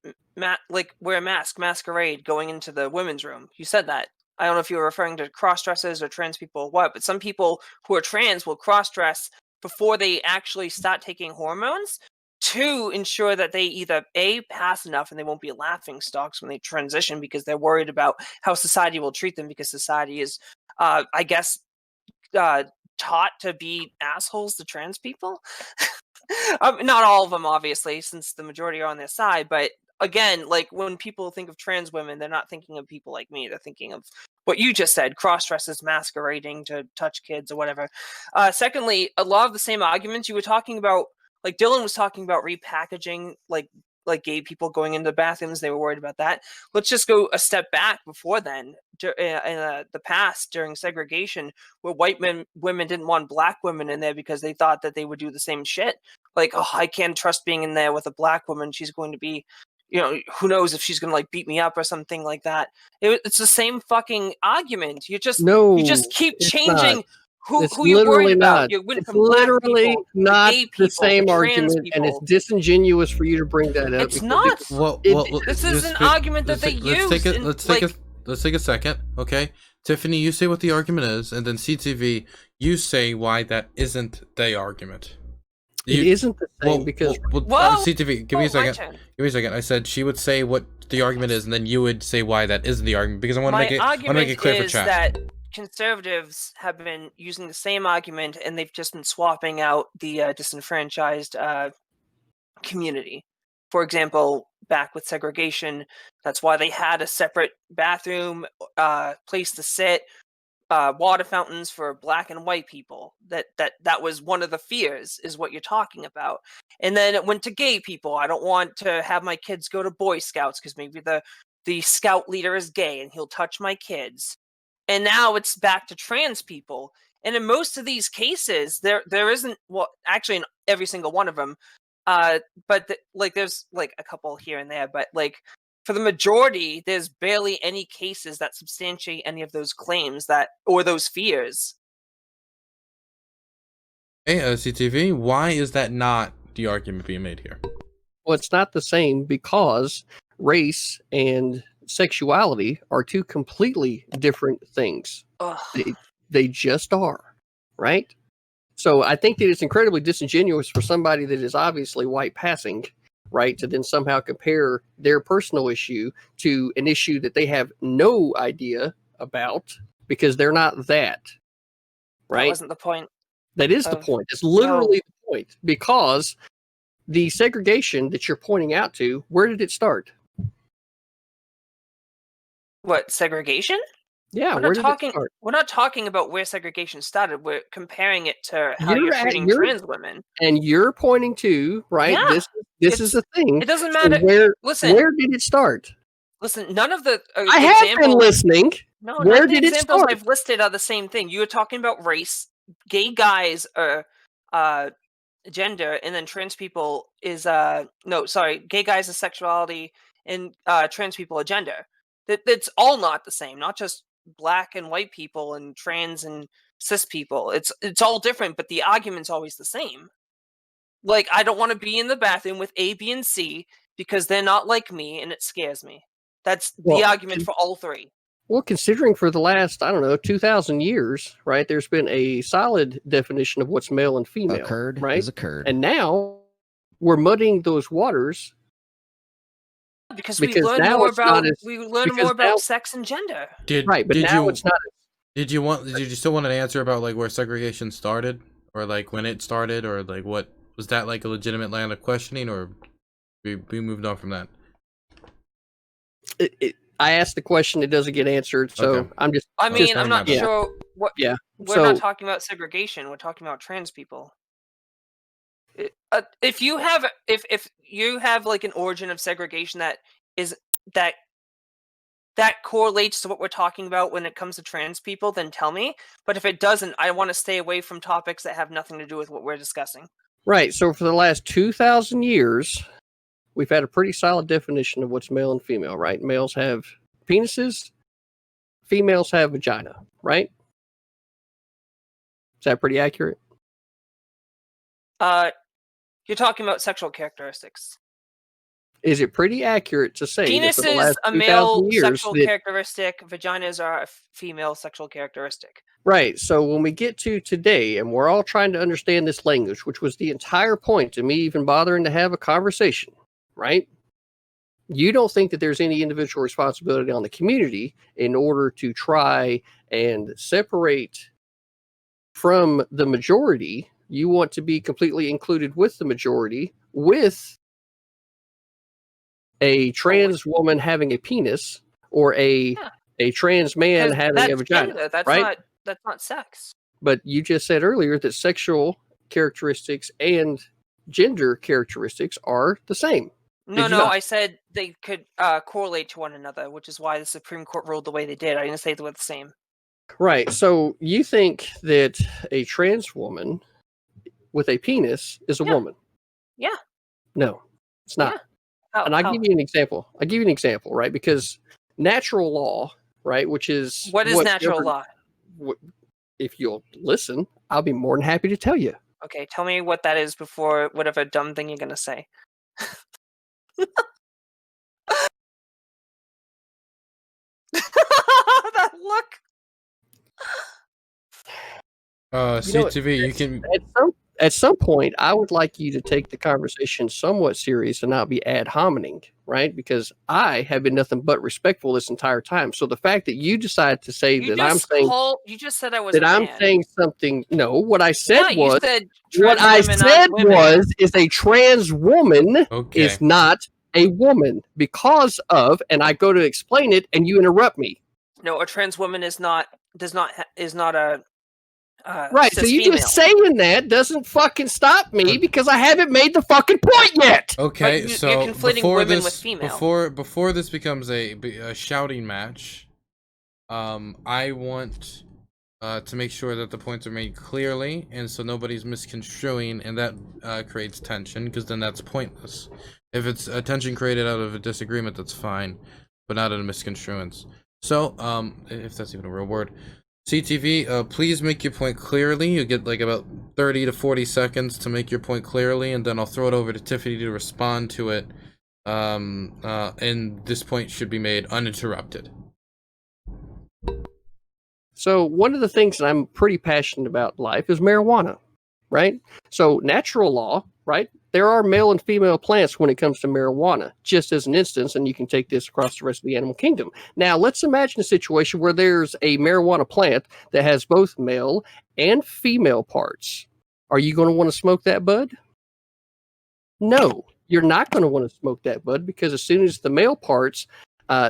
like, wear a mask, masquerade, going into the women's room. You said that. I don't know if you were referring to cross-dressers or trans people or what, but some people who are trans will cross-dress before they actually start taking hormones to ensure that they either A, pass enough and they won't be laughing stocks when they transition, because they're worried about how society will treat them, because society is, I guess, taught to be assholes to trans people. Not all of them, obviously, since the majority are on their side, but again, like, when people think of trans women, they're not thinking of people like me. They're thinking of what you just said, cross-dressers masquerading to touch kids or whatever. Secondly, a lot of the same arguments you were talking about, like Dylan was talking about repackaging, like gay people going into bathrooms. They were worried about that. Let's just go a step back before then, in the past, during segregation, where white women didn't want black women in there because they thought that they would do the same shit. Like, oh, I can't trust being in there with a black woman. She's going to be, who knows if she's going to, like, beat me up or something like that. It's the same fucking argument. You just keep changing who you're worried about. It's literally not the same argument, and it's disingenuous for you to bring that up. It's not. This is an argument that they use. Let's take a second, okay? Tiffany, you say what the argument is, and then CTV, you say why that isn't the argument. It isn't the same because... CTV, give me a second. Give me a second. I said she would say what the argument is, and then you would say why that isn't the argument, because I want to make it clear for chat. That conservatives have been using the same argument, and they've just been swapping out the disenfranchised community. For example, back with segregation, that's why they had a separate bathroom, place to sit, water fountains for black and white people. That was one of the fears, is what you're talking about. And then it went to gay people. I don't want to have my kids go to Boy Scouts because maybe the scout leader is gay and he'll touch my kids. And now it's back to trans people. And in most of these cases, there isn't, well, actually in every single one of them, but there's like a couple here and there, but like for the majority, there's barely any cases that substantiate any of those claims or those fears. Hey, CTV, why is that not the argument being made here? Well, it's not the same because race and sexuality are two completely different things. They just are, right? So I think that it's incredibly disingenuous for somebody that is obviously white passing right? To then somehow compare their personal issue to an issue that they have no idea about because they're not that, That right? wasn't the point. That is the point. It's literally the point, because the segregation that you're pointing out to, where did it start? What, segregation? Yeah, We're not talking about where segregation started. We're comparing it to how you're treating trans women. And you're pointing to, right? Yeah, this is the thing. It doesn't matter. So where did it start? Listen, none of the I have been listening. No, where none of the did it examples start? I've listed are the same thing. You were talking about race. Gay guys are gender, and then trans people is gay guys is sexuality, and trans people are gender. That's all not the same. Not just black and white people and trans and cis people. It's all different, but the argument's always the same. Like, I don't want to be in the bathroom with A, B, and C because they're not like me, and it scares me. That's the argument for all three. Well, considering for the last, 2,000 years, right, there's been a solid definition of what's male and female. Occurred right? is occurred. And now we're muddying those waters. Because we learn more about sex and gender. It's not. Did you still want an answer about like where segregation started, or like when it started, or like what was that, like a legitimate line of questioning, or we moved on from that? I asked the question, it doesn't get answered, so okay. I'm just. I'm not sure what. Yeah, we're not talking about segregation. We're talking about trans people. If you have like an origin of segregation that correlates to what we're talking about when it comes to trans people, then tell me. But if it doesn't, I want to stay away from topics that have nothing to do with what we're discussing. Right. So for the last 2,000 years, we've had a pretty solid definition of what's male and female, right? Males have penises, females have vagina, right? Is that pretty accurate? You're talking about sexual characteristics. Is it pretty accurate to say penis that for the last is a 2,000 male years sexual characteristic, vaginas are a female sexual characteristic? Right. So when we get to today, and we're all trying to understand this language, which was the entire point of me even bothering to have a conversation, right? You don't think that there's any individual responsibility on the community in order to try and separate from the majority. You want to be completely included with the majority, with a trans woman having a penis, or a trans man having a vagina. Gender. That's not sex. But you just said earlier that sexual characteristics and gender characteristics are the same. No, I said they could correlate to one another, which is why the Supreme Court ruled the way they did. I didn't say they were the same. Right. So you think that a trans woman with a penis is a woman? Yeah. No, it's not. Yeah. And I'll give you an example. Right? Because natural law, right, which is... What is natural law? If you'll listen, I'll be more than happy to tell you. Okay, tell me what that is before whatever dumb thing you're going to say. That look. CTV, you can... At some point, I would like you to take the conversation somewhat serious and not be ad hominem, right? Because I have been nothing but respectful this entire time. So the fact that you decide to say you just said I was saying something. No, what I said was is a trans woman is not a woman because of, and I go to explain it, and you interrupt me. No, a trans woman is not a right, so you just saying that doesn't fucking stop me because I haven't made the fucking point yet. Okay, so you're conflating women with female. Before this becomes a shouting match, I want to make sure that the points are made clearly, and so nobody's misconstruing, and that creates tension, because then that's pointless. If it's a tension created out of a disagreement, that's fine, but not out of misconstruence. So, if that's even a real word. CTV, please make your point clearly. You get like about 30 to 40 seconds to make your point clearly, and then I'll throw it over to Tiffany to respond to it. And this point should be made uninterrupted. So one of the things that I'm pretty passionate about in life is marijuana, right? So natural law right? There are male and female plants when it comes to marijuana, just as an instance, and you can take this across the rest of the animal kingdom. Now, let's imagine a situation where there's a marijuana plant that has both male and female parts. Are you going to want to smoke that bud? No, you're not going to want to smoke that bud, because as soon as the male parts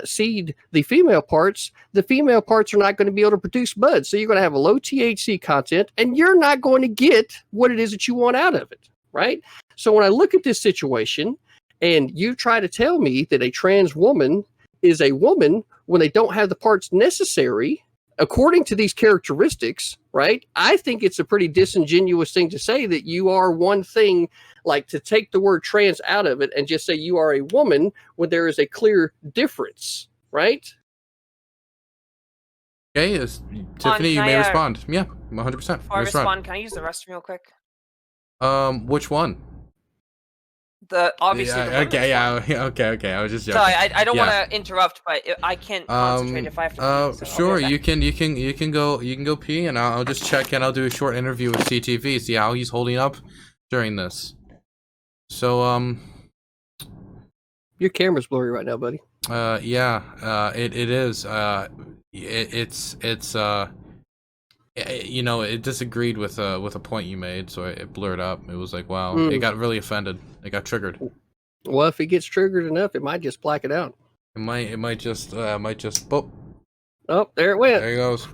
seed the female parts are not going to be able to produce buds. So you're going to have a low THC content, and you're not going to get what it is that you want out of it, right? So when I look at this situation, and you try to tell me that a trans woman is a woman when they don't have the parts necessary according to these characteristics, right? I think it's a pretty disingenuous thing to say that you are one thing, like to take the word trans out of it and just say you are a woman when there is a clear difference, right? Okay, Tiffany, you may respond. Yeah, 100%. Before I respond, can I use the restroom real quick? Which one? Obviously. Okay. I was just joking. Sorry, I don't want to interrupt, but I can't concentrate if I have to pee. So sure, you can go pee, and I'll just check in. I'll do a short interview with CTV, see how he's holding up during this. So your camera's blurry right now, buddy. Yeah, it is. It's it disagreed with a point you made, so it blurred up. It was like, wow, it got really offended. It got triggered. Well, if it gets triggered enough, it might just black it out. It might just boop. Oh, there it went. There he goes.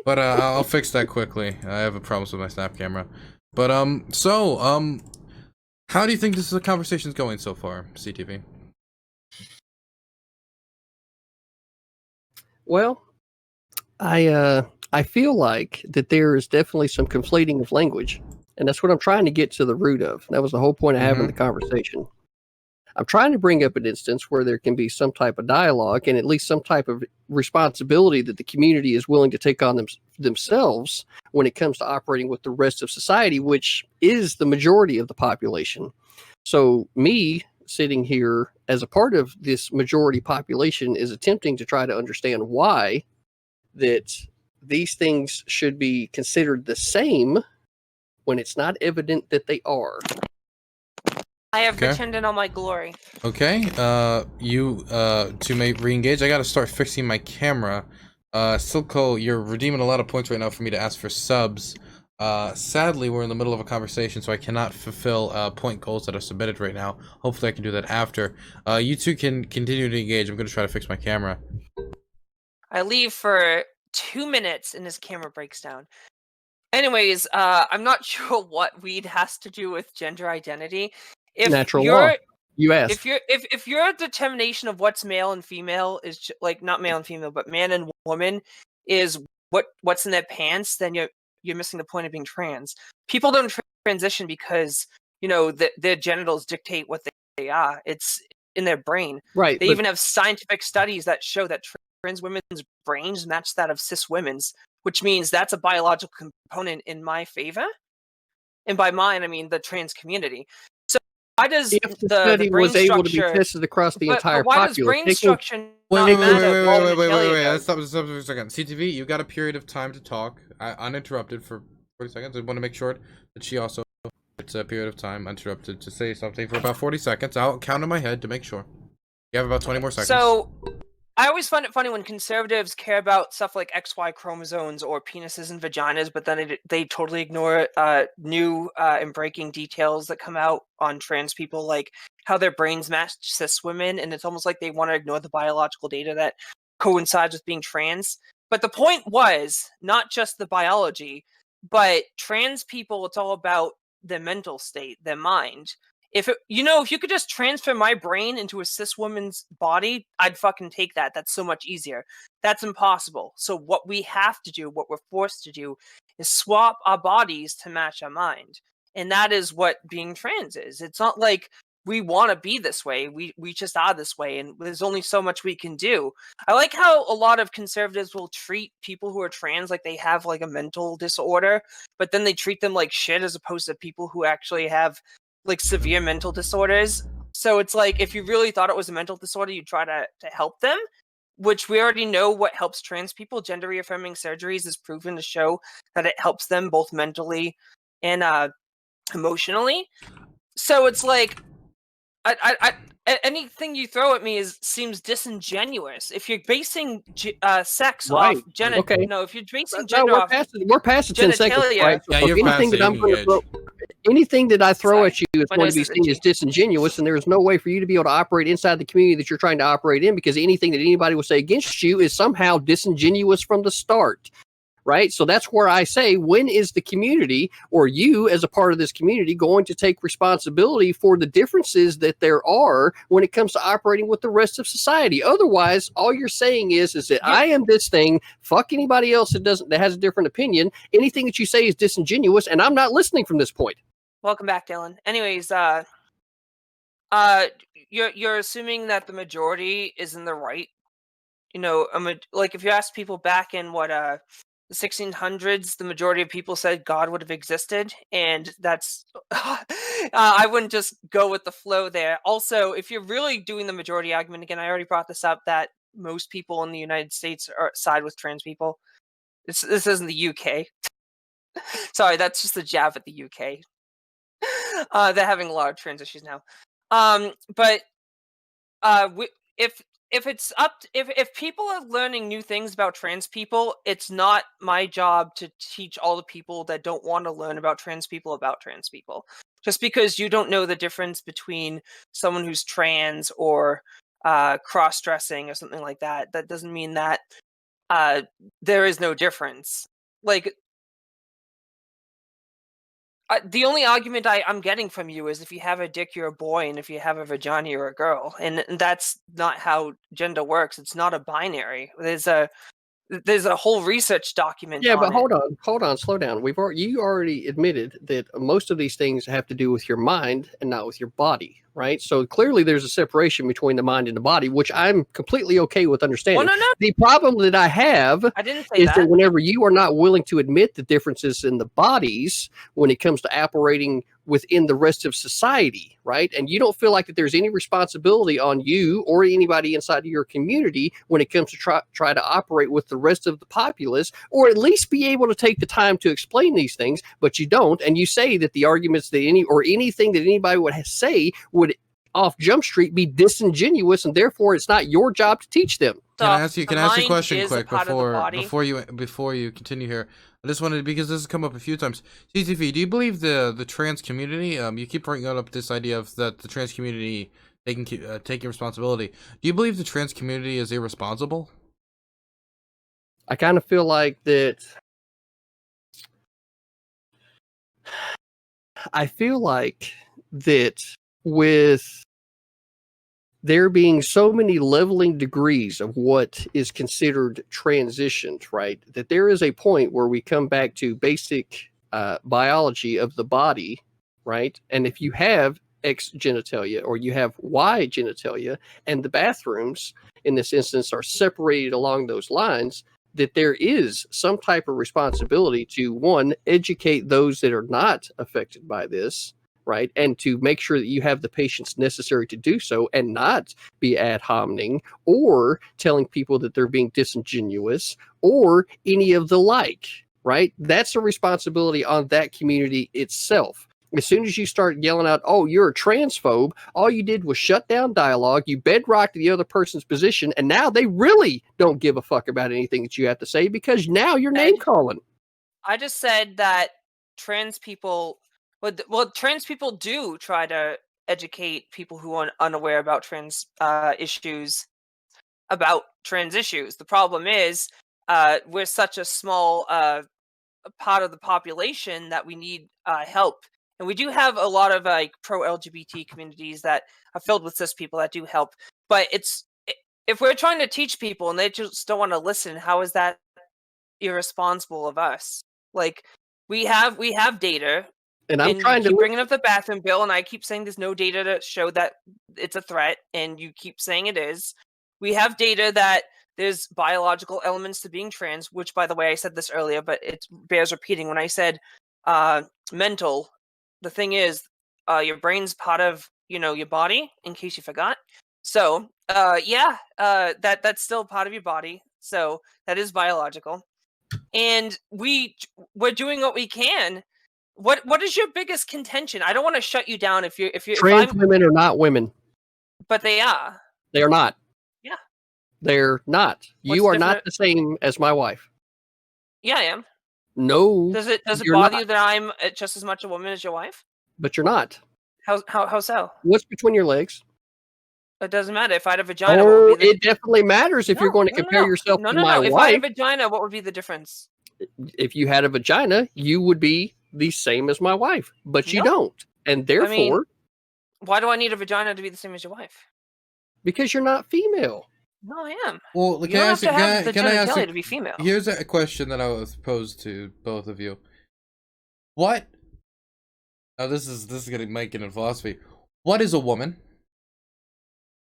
But I'll fix that quickly. I have a problem with my snap camera. But how do you think this conversation's going so far, CTV? Well, I feel like that there is definitely some conflating of language, and that's what I'm trying to get to the root of. That was the whole point of having the conversation. I'm trying to bring up an instance where there can be some type of dialogue and at least some type of responsibility that the community is willing to take on themselves when it comes to operating with the rest of society, which is the majority of the population. So me sitting here as a part of this majority population is attempting to try to understand why that these things should be considered the same when it's not evident that they are. I have pretended in all my glory. Okay, to re-engage, I gotta start fixing my camera. Silco, you're redeeming a lot of points right now for me to ask for subs. Sadly, we're in the middle of a conversation, so I cannot fulfill point goals that are submitted right now. Hopefully I can do that after. You two can continue to engage. I'm gonna try to fix my camera. I leave for 2 minutes and his camera breaks down. Anyways, I'm not sure what weed has to do with gender identity. If natural law. You asked. If your determination of what's male and female is like not male and female, but man and woman is what's in their pants, then you're missing the point of being trans. People don't transition because their genitals dictate what they are. It's in their brain. Right. They even have scientific studies that show that trans women's brains match that of cis women's, which means that's a biological component in my favor. And by mine, I mean the trans community. So why does if the study brain was able to be structure tested across the entire why population? Why does brain structure Wait. Let's stop for a second. CTV, you got a period of time to talk, uninterrupted for 40 seconds. I want to make sure that she also gets a period of time uninterrupted to say something for about 40 seconds. I'll count in my head to make sure. You have about 20 more seconds. So I always find it funny when conservatives care about stuff like XY chromosomes or penises and vaginas, but then they totally ignore new and breaking details that come out on trans people, like how their brains match cis women, and it's almost like they want to ignore the biological data that coincides with being trans. But the point was not just the biology, but trans people, it's all about their mental state, their mind. If you could just transfer my brain into a cis woman's body, I'd fucking take that. That's so much easier. That's impossible. So what we have to do, what we're forced to do, is swap our bodies to match our mind. And that is what being trans is. It's not like we want to be this way. We just are this way, and there's only so much we can do. I like how a lot of conservatives will treat people who are trans like they have like a mental disorder, but then they treat them like shit as opposed to people who actually have like severe mental disorders. So it's like, if you really thought it was a mental disorder, you try to help them, which we already know what helps trans people. Gender reaffirming surgeries is proven to show that it helps them both mentally and emotionally. So it's like, anything you throw at me seems disingenuous. If you're basing sex Right. off Okay. if you're basing No, gender off we're past the 10 seconds, right? genitalia, So Yeah, if you're anything past that it. You I'm can going to engage. throw, anything that I throw Sorry, at you is my going to nose be is seen itchy. as disingenuous, and there's no way for you to be able to operate inside the community that you're trying to operate in, because anything that anybody will say against you is somehow disingenuous from the start. Right. So that's where I say, when is the community, or you as a part of this community, going to take responsibility for the differences that there are when it comes to operating with the rest of society? Otherwise, all you're saying is that I am this thing. Fuck anybody else that has a different opinion. Anything that you say is disingenuous, and I'm not listening from this point. Welcome back, Dylan. Anyways, you're assuming that the majority is in the right. Like if you ask people back in the 1600s, the majority of people said God would have existed, and that's I wouldn't just go with the flow there. Also, if you're really doing the majority argument, again, I already brought this up, that most people in the United States side with trans people. This isn't the UK. Sorry, that's just a jab at the UK. They're having a lot of trans issues now. But if if people are learning new things about trans people, it's not my job to teach all the people that don't want to learn about trans people. Just because you don't know the difference between someone who's trans or cross-dressing or something like that, that doesn't mean that there is no difference. Like, the only argument I'm getting from you is if you have a dick, you're a boy, and if you have a vagina, you're a girl, and that's not how gender works. It's not a binary. There's a whole research document Yeah, on but it. hold on, slow down. You already admitted that most of these things have to do with your mind and not with your body, right? So clearly there's a separation between the mind and the body, which I'm completely okay with Well, understanding. no, The problem that I have I didn't say is that that. whenever you are not willing to admit the differences in the bodies when it comes to operating within the rest of society, right? And you don't feel like that there's any responsibility on you or anybody inside of your community when it comes to try to operate with the rest of the populace, or at least be able to take the time to explain these things, but you don't. And you say that the arguments that anything that anybody would say would off Jump Street be disingenuous, and therefore it's not your job to teach them. Can I ask you a Mind question is a quick part of the body. before you continue here? I just wanted, because this has come up a few times. CTV, do you believe the trans community? You keep bringing up this idea of that the trans community taking responsibility. Do you believe the trans community is irresponsible? I kind of feel like that. I feel like that with there being so many leveling degrees of what is considered transitioned, right? That there is a point where we come back to basic biology of the body, right? And if you have X genitalia or you have Y genitalia, and the bathrooms in this instance are separated along those lines, that there is some type of responsibility to, one, educate those that are not affected by this, right? And to make sure that you have the patience necessary to do so, and not be ad hominem or telling people that they're being disingenuous or any of the like, right? That's a responsibility on that community itself. As soon as you start yelling out, oh, you're a transphobe, all you did was shut down dialogue, you bedrocked the other person's position, and now they really don't give a fuck about anything that you have to say, because now you're name calling. I just said that trans people, trans people do try to educate people who are unaware about trans issues about trans issues. The problem is, we're such a small part of the population that we need help. And we do have a lot of like pro LGBT communities that are filled with cis people that do help. But if we're trying to teach people and they just don't want to listen, how is that irresponsible of us? Like, we have data, And I'm and you trying to keep bringing up the bathroom bill, and I keep saying there's no data to show that it's a threat, and you keep saying it is. We have data that there's biological elements to being trans, which, by the way, I said this earlier, but it bears repeating. When I said mental, the thing is, your brain's part of your body, in case you forgot. So that's still part of your body. So that is biological, and we're doing what we can What is your biggest contention? I don't want to shut you down if Trans women are not women. But they are. They are not. Yeah. They're not. You are not the same as my wife. Yeah, I am. No. Does it bother you that I'm just as much a woman as your wife? But you're not. How so? What's between your legs? It doesn't matter. If I had a vagina, Oh, it definitely matters if you're going to compare yourself to my wife. If I had a vagina, what would be the difference? If you had a vagina, you would be the same as my wife, but you don't. And therefore... why do I need a vagina to be the same as your wife? Because you're not female. No, I am. Well, you don't have to have the genitalia to be female. Here's a question that I was posed to both of you. What? Now this is gonna make it in philosophy. What is a woman?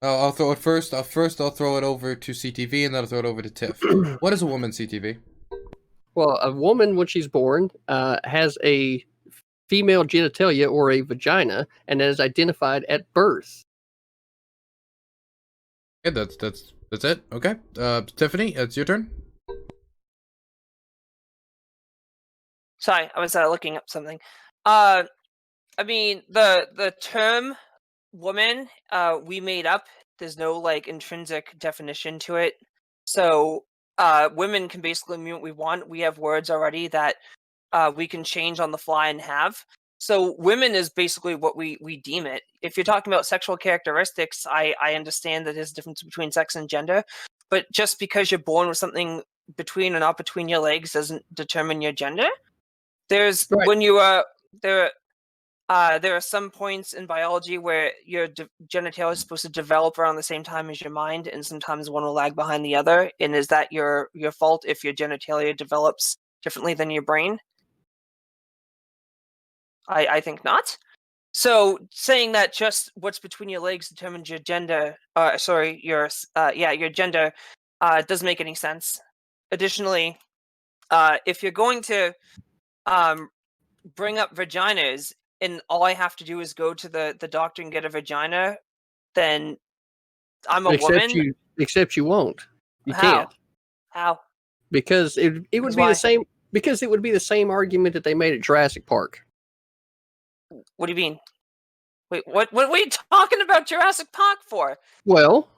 I'll throw it first. I'll throw it over to CTV, and then I'll throw it over to Tiff. What is a woman, CTV? Well, a woman, when she's born, has a female genitalia or a vagina, and that is identified at birth. Yeah, that's it. Okay, Tiffany, it's your turn. Sorry, I was looking up something. I mean, the term woman we made up. There's no like intrinsic definition to it. So women can basically mean what we want. We have words already that we can change on the fly and have. So women is basically what we deem it. If you're talking about sexual characteristics, I understand that there's a difference between sex and gender. But just because you're born with something between or not between your legs doesn't determine your gender. There's when you there are some points in biology where your genitalia is supposed to develop around the same time as your mind, and sometimes one will lag behind the other. And is that your fault if your genitalia develops differently than your brain? I think not. So saying that just what's between your legs determines your gender, your gender, doesn't make any sense. Additionally, if you're going to bring up vaginas, and all I have to do is go to the doctor and get a vagina, then I'm a woman. Except you won't. You How? can't. How? Because it would be the same. Because it would be the same argument that they made at Jurassic Park. What do you mean? Wait, what are you talking about Jurassic Park for? Well,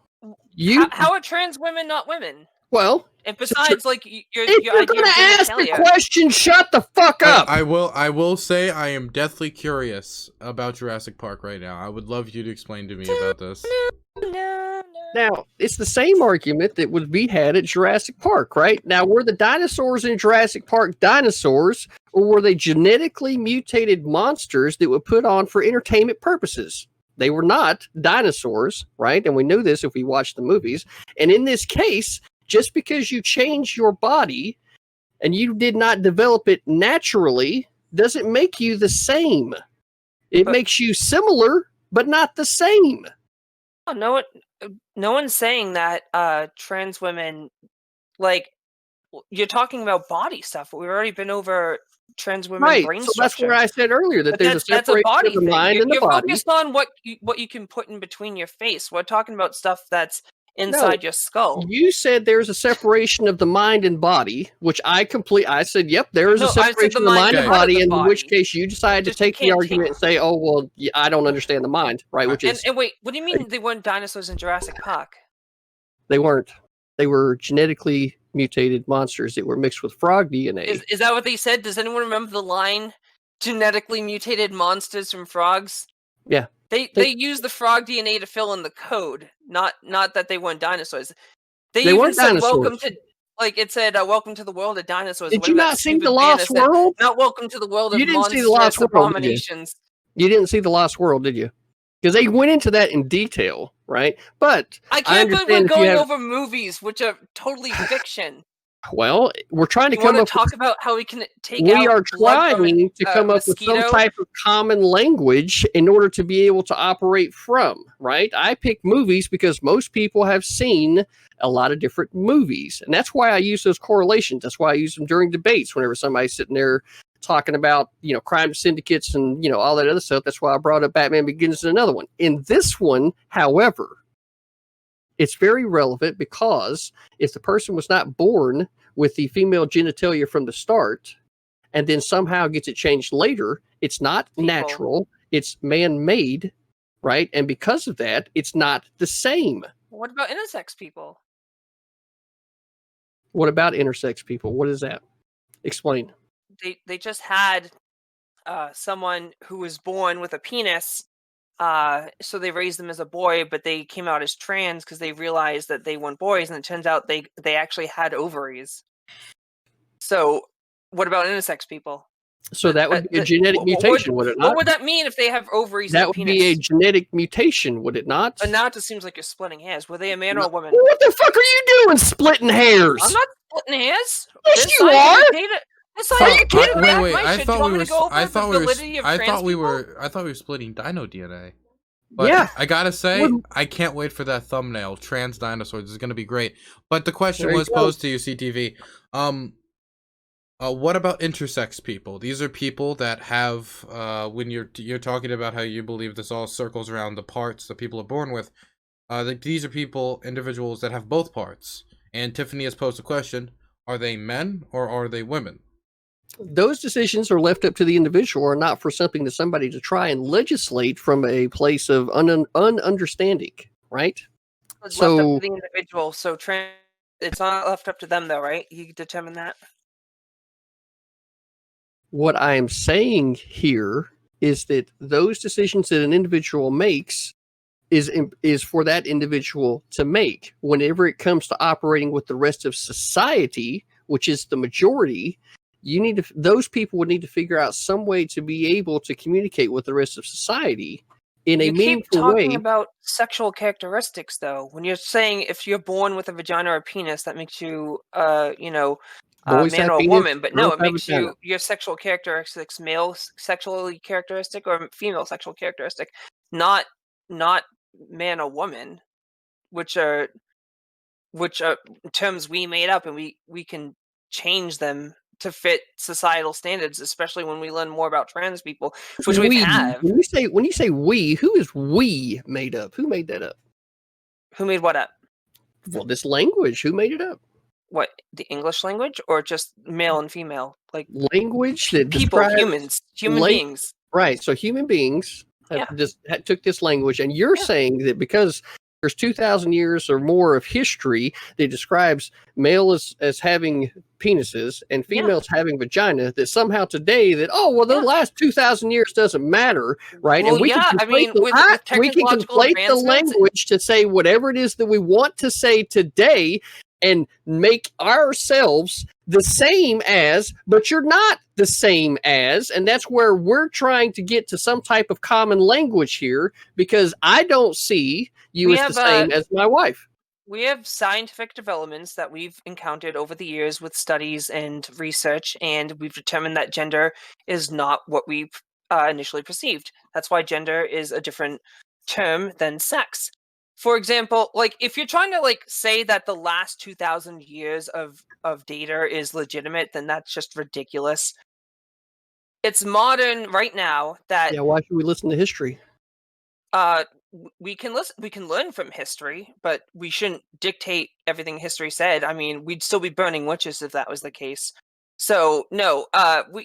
how are trans women not women? Well, and besides, like you're going to ask the question, shut the fuck up. I will say I am deathly curious about Jurassic Park right now. I would love you to explain to me about this. Now, it's the same argument that would be had at Jurassic Park, right? Now, were the dinosaurs in Jurassic Park dinosaurs, or were they genetically mutated monsters that were put on for entertainment purposes? They were not dinosaurs, right? And we knew this if we watched the movies. And in this case, just because you change your body and you did not develop it naturally doesn't make you the same. It makes you similar, but not the same. No one's saying that trans women, like, you're talking about body stuff. We've already been over trans women brain structure. So that's where I said earlier that there's a separation of the mind and the body. You're focused on what you can put in between your face. We're talking about stuff that's inside your skull. You said there's a separation of the mind and body, which I said, yep, there is a separation of the mind and body, in which case you decided to take the argument and say, oh, well, I don't understand the mind, right? And wait, what do you mean they weren't dinosaurs in Jurassic Park? They weren't. They were genetically mutated monsters that were mixed with frog DNA. Is that what they said? Does anyone remember the line, genetically mutated monsters from frogs? Yeah. They used the frog DNA to fill in the code, not that they weren't dinosaurs. They weren't dinosaurs. Welcome to, like it said, welcome to the world of dinosaurs. Did you not see The Lost World? Not welcome to the world of monsters. You didn't see The Lost World, did you? You didn't see The Lost World, did you? Because they went into that in detail, right? But I can't believe we're going over movies which are totally fiction. Well, we're trying to talk about how we can take out. We are trying to come up with some type of common language in order to be able to operate from, right? I pick movies because most people have seen a lot of different movies. And that's why I use those correlations. That's why I use them during debates whenever somebody's sitting there talking about, crime syndicates and, all that other stuff. That's why I brought up Batman Begins and another one. In this one, however, it's very relevant because if the person was not born with the female genitalia from the start, and then somehow gets it changed later, it's not natural, it's man-made, right? And because of that, it's not the same. What about intersex people? What about intersex people? What is that? Explain. They just had someone who was born with a penis, so they raised them as a boy, but they came out as trans because they realized that they weren't boys, and it turns out they actually had ovaries. So what about intersex people? So that would be a genetic mutation, would it not? What would that mean if they have ovaries That and a would penis? be a genetic mutation, would it not? And now it just seems like you're splitting hairs. Were they a man or a woman? What the fuck are you doing, splitting hairs? I'm not splitting hairs. Yes, you are. Wait. I thought we were splitting dino DNA. But yeah. I gotta say, I can't wait for that thumbnail. Trans dinosaurs is gonna be great. But the question was posed to you, CTV. What about intersex people? These are people that have, when you're talking about how you believe this all circles around the parts that people are born with. These are individuals that have both parts. And Tiffany has posed a question: are they men or are they women? Those decisions are left up to the individual, or not for something to somebody to try and legislate from a place of ununderstanding, right? It's left up to the individual. So it's not left up to them, though, right? You determine that. What I am saying here is that those decisions that an individual makes is for that individual to make. Whenever it comes to operating with the rest of society, which is the majority, those people would need to figure out some way to be able to communicate with the rest of society in a meaningful way. You keep talking about sexual characteristics, though. When you're saying if you're born with a vagina or a penis, that makes you, a man or a woman. But no, it makes your sexual characteristics male sexually characteristic or female sexual characteristic, not man or woman, which are terms we made up, and we can change them to fit societal standards, especially when we learn more about trans people, which we have. When you say we, who is we made up? Who made that up? Who made what up? Well, this language. Who made it up? What, the English language, or just male and female? Like language that people, human beings. Right. So human beings took this language, and you're saying that because there's 2,000 years or more of history that describes male as having penises and females having vagina, that somehow today that, the last 2,000 years doesn't matter, right? Well, and we can conflate the language to say whatever it is that we want to say today and make ourselves the same as, but you're not the same as, and that's where we're trying to get to some type of common language here, because I don't see you as the same as my wife. We have scientific developments that we've encountered over the years with studies and research, and we've determined that gender is not what we initially perceived. That's why gender is a different term than sex. For example, like if you're trying to say that the last 2,000 years of data is legitimate, then that's just ridiculous. It's modern right now that why should we listen to history? We can learn from history, but we shouldn't dictate everything history said. I mean, we'd still be burning witches if that was the case. So no,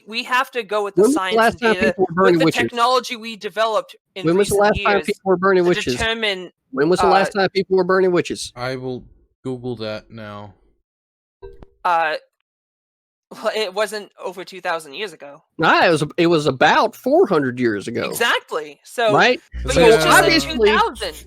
we have to go with the science and data, with the technology we developed in when was the last time people were burning witches? Determine when was the last time people were burning witches? I will Google that now. Well, it wasn't over 2,000 years ago. No, it was about 400 years ago. Exactly. So right. But so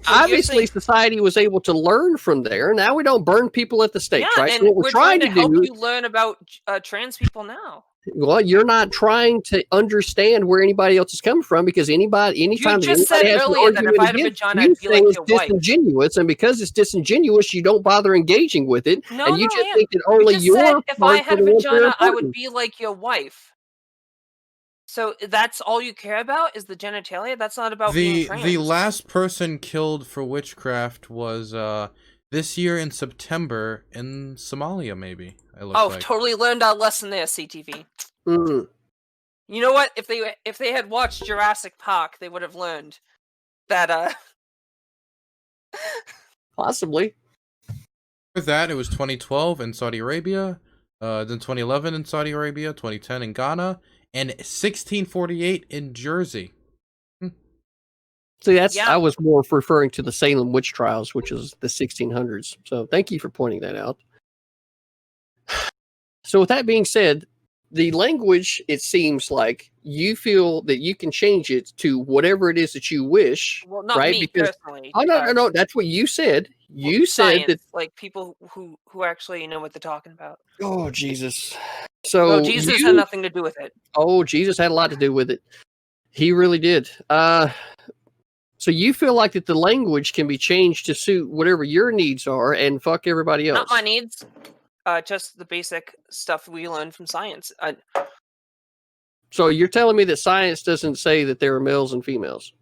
obviously, society was able to learn from there. Now we don't burn people at the stake, right? And so what we're trying to help you learn about trans people now. Well, you're not trying to understand where anybody else is coming from, because anytime you just said earlier that if I had a vagina, I'd be like your wife. Disingenuous, and because it's disingenuous, you don't bother engaging with it, and you just think that only your. If I had a vagina, I would be like your wife. So that's all you care about is the genitalia. That's not about being trans. The last person killed for witchcraft was this year in September in Somalia, maybe. Totally learned our lesson there, CTV. Mm-hmm. You know what? If they had watched Jurassic Park, they would have learned that. Possibly. With that, it was 2012 in Saudi Arabia. Then 2011 in Saudi Arabia, 2010 in Ghana, and 1648 in Jersey. See, Yeah. I was more referring to the Salem witch trials, which is the 1600s. So thank you for pointing that out. So with that being said, the language, it seems like you feel that you can change it to whatever it is that you wish. Well, not right? me Because personally. oh no, that's what you said. You said that. Science, like people who actually know what they're talking about. Oh Jesus! No, So Jesus had nothing to do with it. Oh, Jesus had a lot to do with it. He really did. So you feel like that the language can be changed to suit whatever your needs are and fuck everybody else. Not my needs. Just the basic stuff we learned from science. So you're telling me that science doesn't say that there are males and females?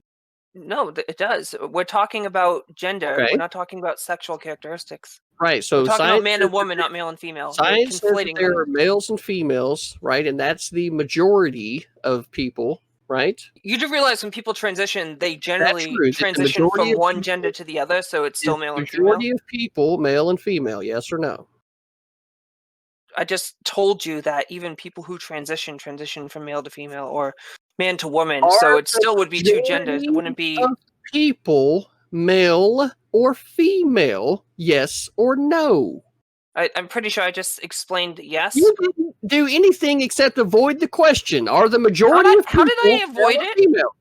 No, it does. We're talking about gender. Okay. We're not talking about sexual characteristics. Right. So we're talking science about man and woman, not male and female. Science says that there are males and females, right? And that's the majority of people, right? You do realize when people transition, they generally true. transition from one gender to the other, so it's still male and female. Majority of people, male and female, yes or no? I just told you that even people who transition from male to female or man to woman, so it still would be two genders. It wouldn't be people, male or female, yes or no? I'm pretty sure I just explained yes. You didn't do anything except avoid the question. Are the majority of people how did I avoid it? Female?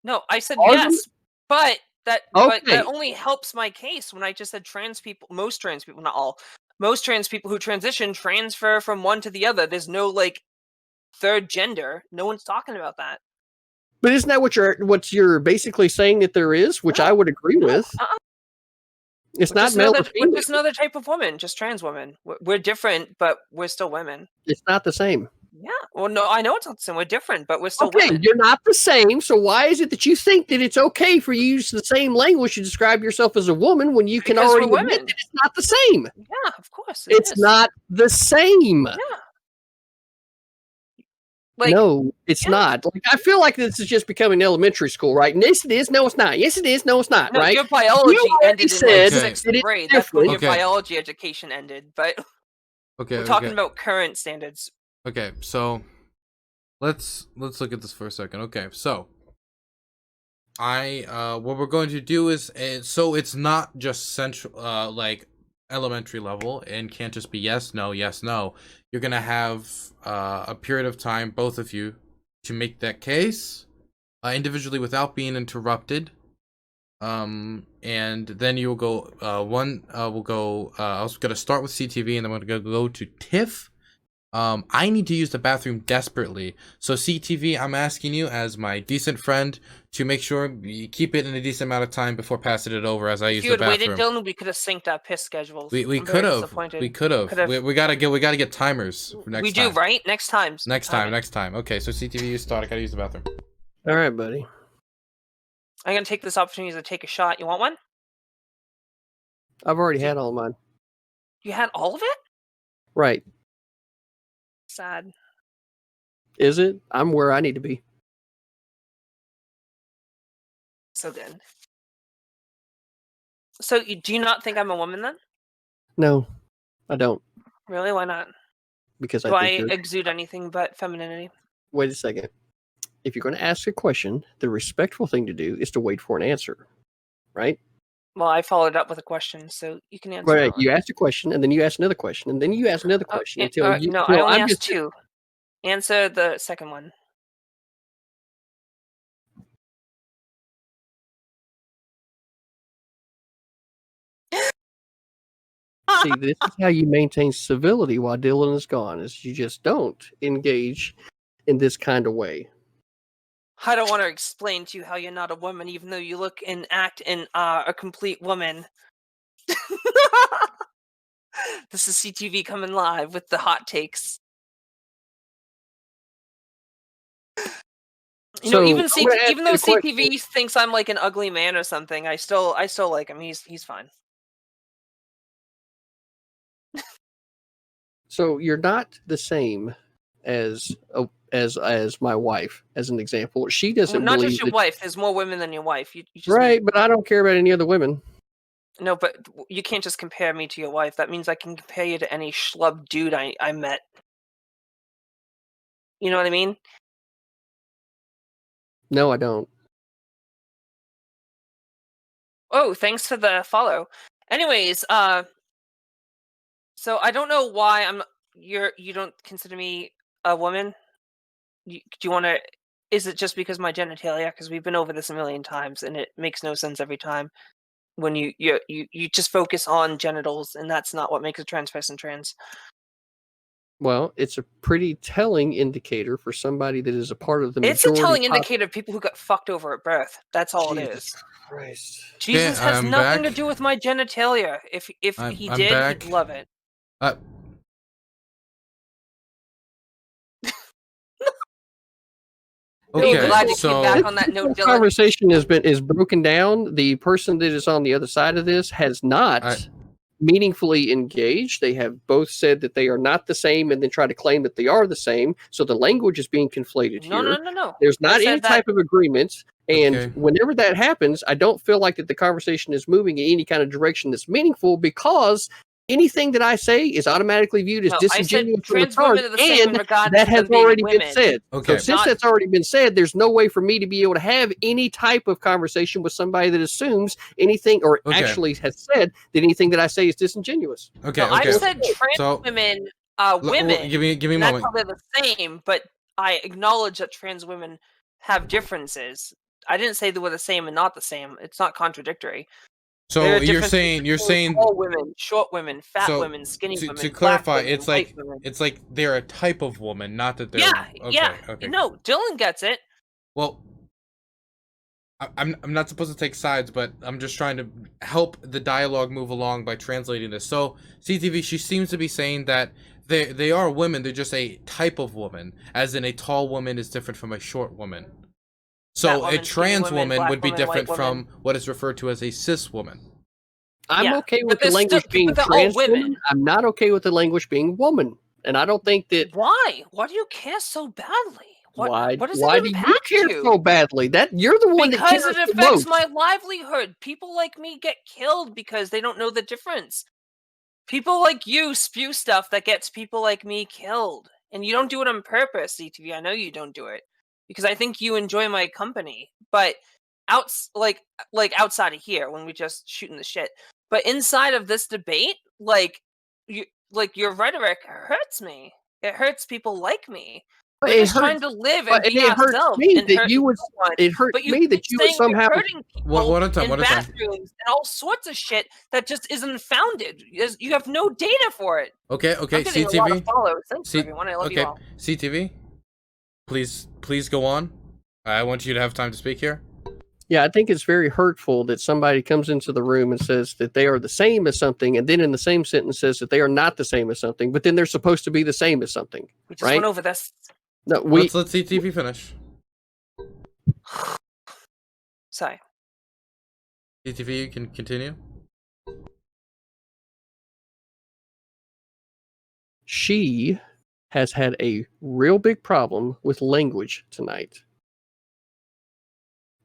No, I said yes, but that only helps my case when I just said trans people. Most trans people, not all. Most trans people who transition transfer from one to the other. There's no like third gender. No one's talking about that. But isn't that what you're basically saying that there is, which I would agree with? It's not male or female. We're just another type of woman, just trans women. We're different, but we're still women. It's not the same. Yeah. Well, no, I know it's not the same. We're different, but we're still women. You're not the same. So why is it that you think that it's okay for you to use the same language to describe yourself as a woman when you can already admit that it's not the same? Yeah, of course. It's not the same. Yeah. Like, no, it's not. Like, I feel like this is just becoming elementary school, right? Yes, it is. No, it's not. Yes, it is. No, it's not. No, right? Your biology ended in sixth that grade. That's when your biology education ended. But we're talking about current standards. Okay, so let's look at this for a second. Okay, so what we're going to do is so it's not just central like elementary level and can't just be yes no. You're gonna have a period of time, both of you, to make that case individually without being interrupted, and then you'll go we'll go I was gonna start with CTV and then I'm gonna go to Tiff. I need to use the bathroom desperately. So CTV, I'm asking you as my decent friend to make sure you keep it in a decent amount of time before passing it over as I use the bathroom. If you had waited, Dylan, we could have synced our piss schedules. We could have. We could have. We gotta get timers for next time. We do, right? Next time. Next time. Okay, so CTV, you start. I gotta use the bathroom. All right, buddy. I'm gonna take this opportunity to take a shot. You want one? I've already had all mine. You had all of it? Right. Sad. Is it? I'm where I need to be. So good. So, do you not think I'm a woman then? No, I don't. Really? Why not? Because do I exude anything but femininity? Wait a second. If you're going to ask a question, the respectful thing to do is to wait for an answer, right? Well, I followed up with a question, so you can answer. Right. You asked a question, and then you asked another question, and then you asked another question. No, I only asked two. Answer the second one. See, this is how you maintain civility while Dylan is gone, is you just don't engage in this kind of way. I don't want to explain to you how you're not a woman, even though you look and act and are a complete woman. This is CTV coming live with the hot takes. You know, even though CTV thinks I'm like an ugly man or something, I still like him. He's fine. So you're not the same as my wife, as an example. She doesn't not believe just your wife. There's more women than your wife. You just right, but I don't care about any other women. No, but you can't just compare me to your wife. That means I can compare you to any schlub dude I met. You know what I mean? No, I don't. Oh, thanks for the follow. Anyways, so I don't know why you don't consider me a woman. Do you want to? Is it just because my genitalia? Because we've been over this a million times, and it makes no sense every time. When you just focus on genitals, and that's not what makes a trans person trans. Well, it's a pretty telling indicator for somebody that is a part of the It's a majority. telling indicator of people who got fucked over at birth. That's all it Jesus is. Christ. Jesus has I'm nothing to back. do with my genitalia. If I'm did, back. he'd love it. Okay, Glad you so came back on that note, This Dylan. conversation is broken down. The person that is on the other side of this has not meaningfully engaged. They have both said that they are not the same and then try to claim that they are the same. So the language is being conflated No, here. no. There's I not said any that- type of agreement. And Okay. whenever that happens, I don't feel like that the conversation is moving in any kind of direction that's meaningful, because anything that I say is automatically viewed as No, I said disingenuous from the trans start, women are the same in and regards that to has them being already been women. said. Okay. So since that's already been said, there's no way for me to be able to have any type of conversation with somebody that assumes anything, or Okay. actually has said that anything that I say is disingenuous. Okay. No, Okay. I've said trans So women, women. Give me a and that's moment. how they're the same. But I acknowledge that trans women have differences. I didn't say they were the same and not the same. It's not contradictory. So There are you're differences saying between tall women, short women, fat so women, skinny to women, clarify, black women, it's white like women. they're a type of woman, not that they're Yeah. Okay. No, Dylan gets it. Well, I'm not supposed to take sides, but I'm just trying to help the dialogue move along by translating this. So CTV, she seems to be saying that they are women. They're just a type of woman, as in a tall woman is different from a short woman. So woman, a trans skinny woman, woman black would be woman, different white from woman. what is referred to as a cis woman. I'm Yeah, okay but with the they're language still- being but they're all trans women. woman. I'm not okay with the language being woman. And I don't think that Why? Why do you care so badly? What does why it do you impact care so badly? That you're the one Because that it cares the affects most. my livelihood. People like me get killed because they don't know the difference. People like you spew stuff that gets people like me killed. And you don't do it on purpose, CTV. I know you don't do it. Because I think you enjoy my company. But like outside of here when we just shooting the shit. But inside of this debate, your rhetoric hurts me. It hurts people like me. But We're it just hurts, trying to live but and be it hurts ourselves me and that hurt you would. no one. It hurts But you me that keep you would saying we're somehow. hurting people One at a time. in One at a time. bathrooms and all sorts of shit that just isn't founded. You have no data for it. Okay. I'm getting a lot of follows. Thanks, everyone. I love you all. CTV, please go on. I want you to have time to speak here. Yeah, I think it's very hurtful that somebody comes into the room and says that they are the same as something, and then in the same sentence says that they are not the same as something, but then they're supposed to be the same as something. We just right? went over this. No, Let's let CTV finish. Sorry. CTV, you can continue. She has had a real big problem with language tonight.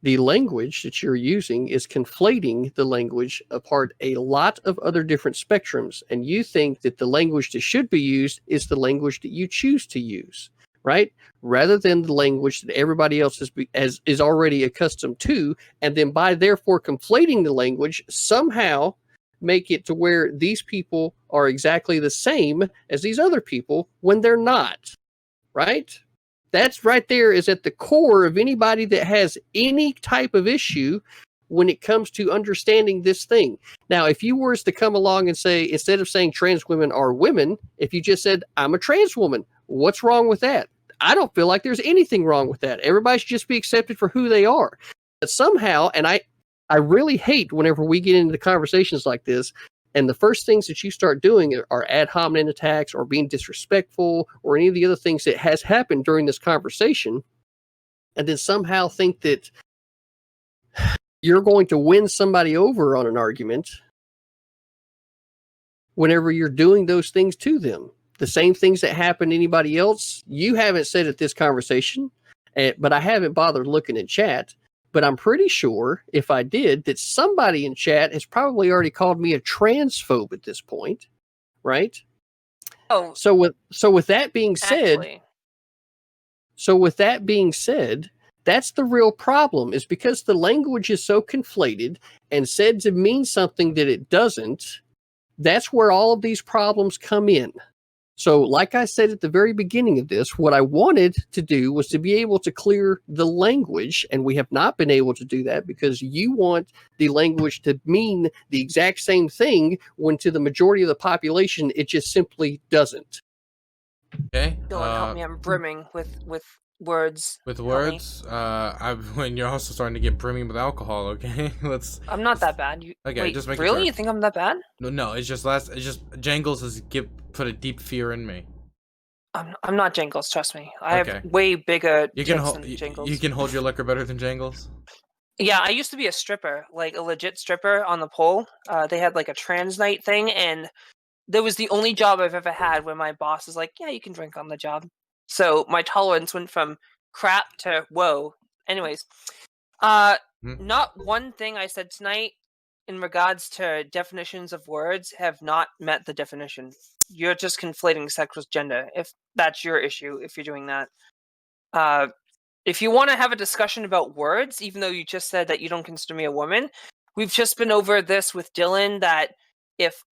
The language that you're using is conflating the language apart a lot of other different spectrums, and you think that the language that should be used is the language that you choose to use, right? Rather than the language that everybody else is already accustomed to, and then by therefore conflating the language, somehow make it to where these people are exactly the same as these other people when they're not, right? That's right there is at the core of anybody that has any type of issue when it comes to understanding this thing. Now, if you were to come along and say, instead of saying trans women are women, if you just said, I'm a trans woman, what's wrong with that? I don't feel like there's anything wrong with that. Everybody should just be accepted for who they are. But somehow, and I really hate whenever we get into conversations like this, and the first things that you start doing are ad hominem attacks or being disrespectful or any of the other things that has happened during this conversation, and then somehow think that you're going to win somebody over on an argument whenever you're doing those things to them. The same things that happen to anybody else, you haven't said at this conversation, but I haven't bothered looking at chat. but I'm pretty sure if I did, that somebody in chat has probably already called me a transphobe at this point, right? Oh, So with that being said, actually, that's the real problem, is because the language is so conflated and said to mean something that it doesn't. That's where all of these problems come in. So, like I said at the very beginning of this, what I wanted to do was to be able to clear the language, and we have not been able to do that because you want the language to mean the exact same thing when to the majority of the population, it just simply doesn't. Okay. Dylan, help me. I'm brimming with words. With Help me. words, when you're also starting to get brimming with alcohol. Okay, I'm not that bad. Okay, wait, just making really? sure. You think I'm that bad? No. It's just Jangles has put a deep fear in me. I'm not Jangles. Trust me. I Okay. have way bigger You can tits hold. than Jangles. You can hold your liquor better than Jangles. Yeah, I used to be a stripper, like a legit stripper on the pole. They had like a trans night thing, and that was the only job I've ever had where my boss is like, "Yeah, you can drink on the job." So my tolerance went from crap to whoa. Anyways, not one thing I said tonight in regards to definitions of words have not met the definition. You're just conflating sex with gender. If that's your issue, if you're doing that. If you want to have a discussion about words, even though you just said that you don't consider me a woman, we've just been over this with Dylan, that if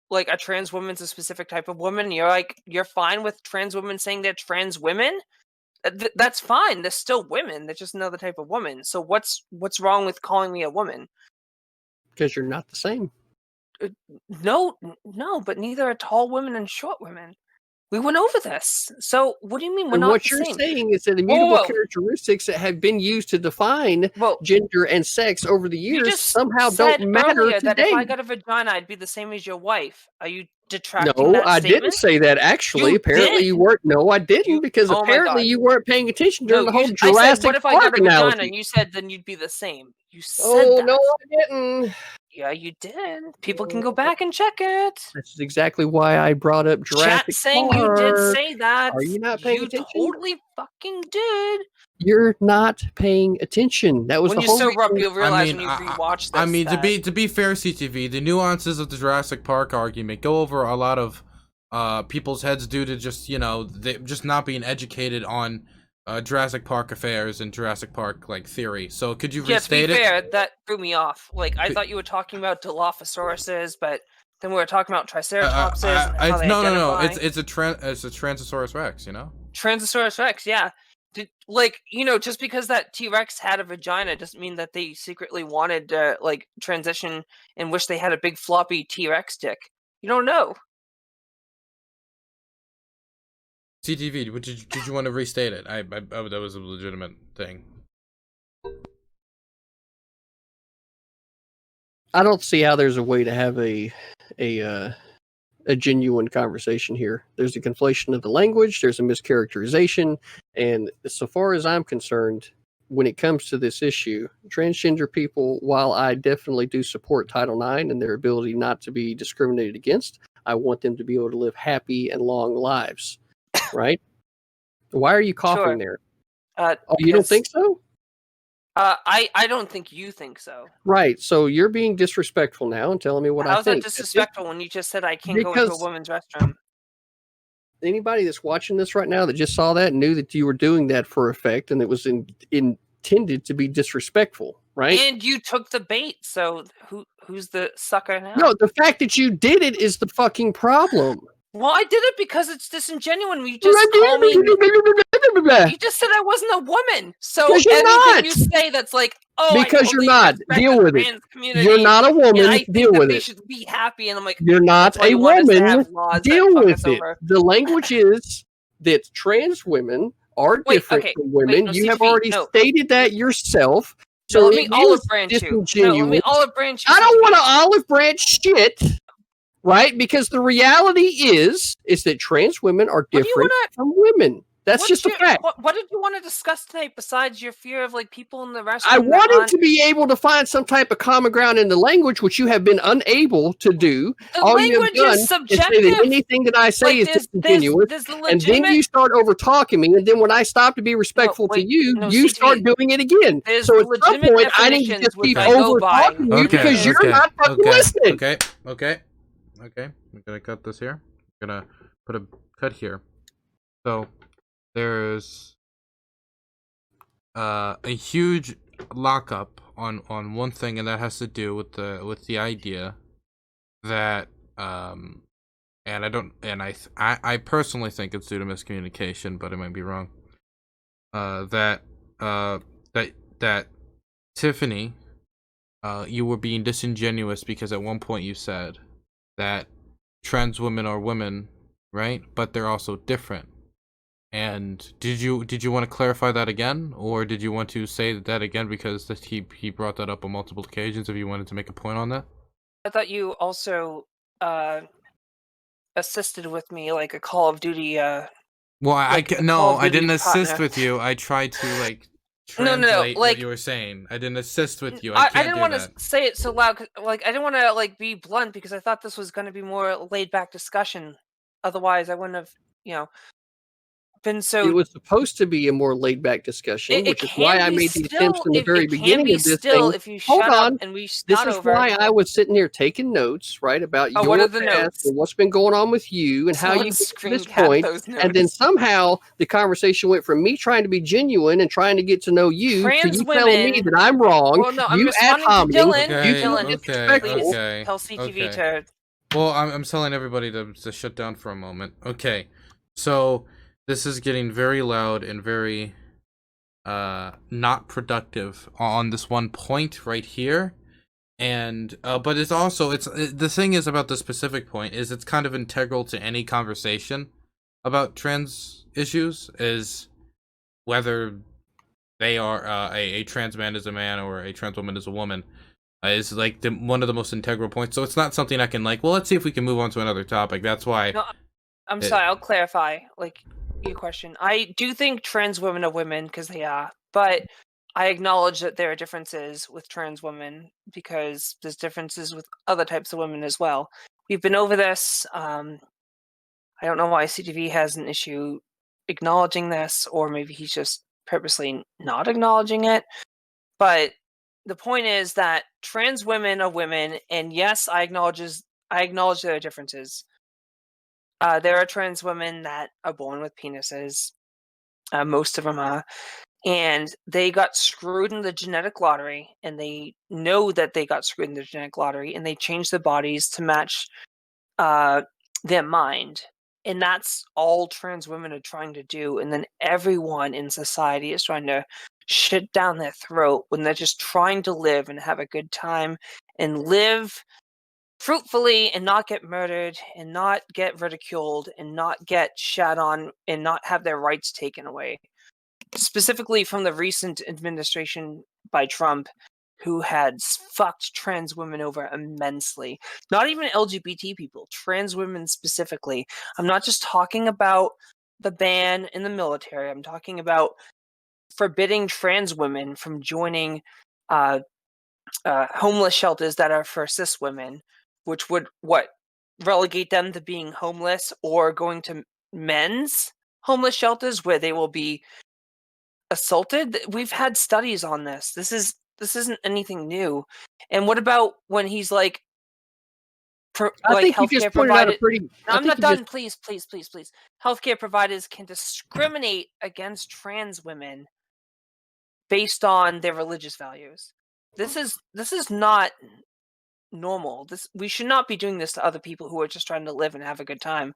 like a trans woman's a specific type of woman, you're fine with trans women saying they're trans women. That's fine. They're still women. They're just another type of woman. So what's wrong with calling me a woman? Because you're not the same. No, but neither are tall women and short women. We went over this. So what do you mean we're not the same? What you're saying is that immutable characteristics that have been used to define gender and sex over the years somehow don't matter today. That if I got a vagina, I'd be the same as your wife. Are you detracting No, that I statement? didn't say that. Actually, You apparently did. you weren't. No, I didn't, because Oh my apparently God. you weren't paying attention during the whole I Jurassic said, what if I Park got a vagina? analogy. And you said then you'd be the same. You said Oh, that. no, I didn't. Yeah, you did. People can go back and check it. That's exactly why I brought up Jurassic Chat saying Park. you did say that. Are you not paying attention? You totally fucking did. You're not paying attention. That was when the whole you sober up, reason. you'll realize when you rewatch this. I mean, to be fair, CTV, the nuances of the Jurassic Park argument go over a lot of people's heads due to just just not being educated on Jurassic Park affairs and Jurassic Park theory. So could you restate it? To be fair, that threw me off. Like I thought you were talking about Dilophosauruses, but then we were talking about Triceratopses. No. It's a Transosaurus Rex. Transosaurus Rex. Yeah. Just because that T-Rex had a vagina doesn't mean that they secretly wanted to transition and wish they had a big floppy T-Rex dick. You don't know. CTV, did you want to restate it? That was a legitimate thing. I don't see how there's a way to have a genuine conversation here. There's a conflation of the language, there's a mischaracterization, and so far as I'm concerned, when it comes to this issue, transgender people, while I definitely do support Title IX and their ability not to be discriminated against, I want them to be able to live happy and long lives. Right? Why are you coughing there? You don't think so? I don't think you think so. Right. So you're being disrespectful now and telling me what I think. How's that disrespectful when you just said I can't go into a woman's restroom? Anybody that's watching this right now that just saw that knew that you were doing that for effect and it was intended to be disrespectful, right? And you took the bait, so who's the sucker now? No, the fact that you did it is the fucking problem. Well, I did it because it's disingenuous. You just call me. You just said I wasn't a woman. So anything you say that's because you're not. Deal with it. You're not a woman. Deal with it. They should be happy, and I'm like, you're not a woman. Deal with it. The language is that trans women are different from women. You have already stated that yourself. So let me olive branch you. Let me olive branch you. I don't want to olive branch shit. Right? Because the reality is that trans women are different from women. That's just a fact. What did you want to discuss tonight besides your fear of like people in the restroom? I wanted to be able to find some type of common ground in the language, which you have been unable to do. The All language you have done is subjective. is say that anything that I say is disingenuous, and then you start over talking me, and then when I stop to be respectful to you, you start doing it again. So at some point, I need to just keep over talking you because you're not fucking listening. Okay. I'm gonna cut this here. I'm gonna put a cut here. So there's a huge lockup on one thing, and that has to do with the idea that and I personally think it's due to miscommunication, but it might be wrong. That Tiffany, you were being disingenuous because at one point you said that trans women are women, right? But they're also different. And did you want to clarify that again, or did you want to say that again because he brought that up on multiple occasions? If you wanted to make a point on that, I thought you also assisted with me like a Call of Duty. Well, I didn't assist with you. I tried to like translate what you were saying. I didn't assist with you. I didn't want to say it so loud. Like I didn't want to like be blunt because I thought this was going to be more laid back discussion. Otherwise, I wouldn't have, been so. It was supposed to be a more laid back discussion, which is why I made the attempts in the very beginning of this thing. If you shut up and we this is why I was sitting here taking notes, right, about your what are the past notes? and what's been going on with you and how you get to this point. And then somehow the conversation went from me trying to be genuine and trying to get to know you to you telling me that I'm wrong. Well, no, you ad hominem, you disrespectful. Tell CTV to. Well, I'm telling everybody to shut down for a moment. Okay, so this is getting very loud and very not productive on this one point right here. And but it's also the thing is about the specific point is it's kind of integral to any conversation about trans issues, is whether they are a trans man is a man or a trans woman is a woman, is like one of the most integral points. So it's not something I can like, well, let's see if we can move on to another topic. That's why. No, I'm sorry, I'll clarify like your question. I do think trans women are women because they are, but I acknowledge that there are differences with trans women because there's differences with other types of women as well. We've been over this. I don't know why CTV has an issue acknowledging this, or maybe he's just purposely not acknowledging it. But the point is that trans women are women, and yes, I acknowledge there are differences. There are trans women that are born with penises. Most of them are. And they got screwed in the genetic lottery, and they know that they got screwed in the genetic lottery, and they changed their bodies to match their mind. And that's all trans women are trying to do. And then everyone in society is trying to shit down their throat when they're just trying to live and have a good time and live fruitfully and not get murdered and not get ridiculed and not get shat on and not have their rights taken away. Specifically from the recent administration by Trump, who had fucked trans women over immensely. Not even LGBT people, trans women specifically. I'm not just talking about the ban in the military. I'm talking about forbidding trans women from joining homeless shelters that are for cis women, which would relegate them to being homeless or going to men's homeless shelters where they will be assaulted. We've had studies on this. This isn't anything new. And what about when he's like, I think you just pointed out a pretty. I'm not done. Please. Healthcare providers can discriminate against trans women based on their religious values. This is not normal. We should not be doing this to other people who are just trying to live and have a good time.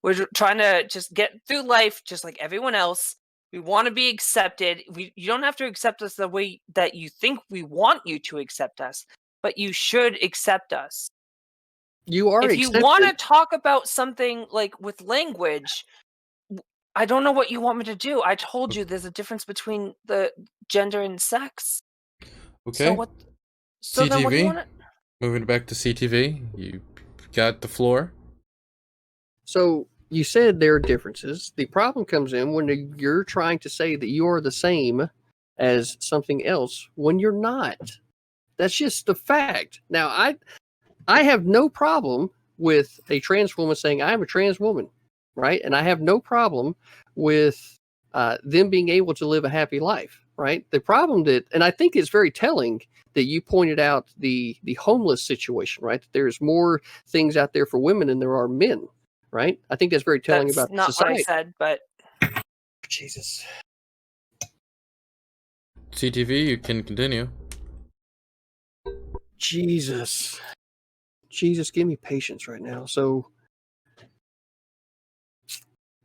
We're trying to just get through life just like everyone else. We want to be accepted. You don't have to accept us the way that you think we want you to accept us, but you should accept us. You are if you want to talk about something like with language, I don't know what you want me to do. I told you there's a difference between the gender and sex. Okay. So CTV, then what do you want to... Moving back to CTV, you got the floor. So you said there are differences. The problem comes in when you're trying to say that you are the same as something else when you're not. That's just a fact. Now, I have no problem with a trans woman saying I'm a trans woman, right? And I have no problem with them being able to live a happy life, right? The problem and I think it's very telling that you pointed out the homeless situation, right? That there's more things out there for women than there are men, right? I think that's very telling That's about not society. what I said, but Jesus. CTV, you can continue. Jesus, give me patience right now. So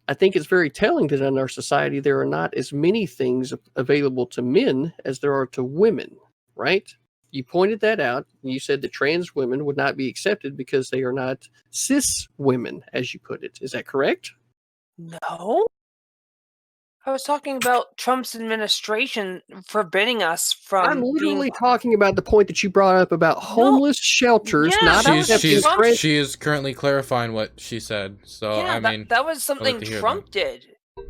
I think it's very telling that in our society there are not as many things available to men as there are to women, right? You pointed that out. And you said that trans women would not be accepted because they are not cis women, as you put it. Is that correct? no. I was talking about Trump's administration forbidding us from I'm literally being. talking about the point that you brought up about homeless shelters Yeah, not that was accepting Trump. She is currently clarifying what she said. So Yeah, I mean, that was something to hear Trump did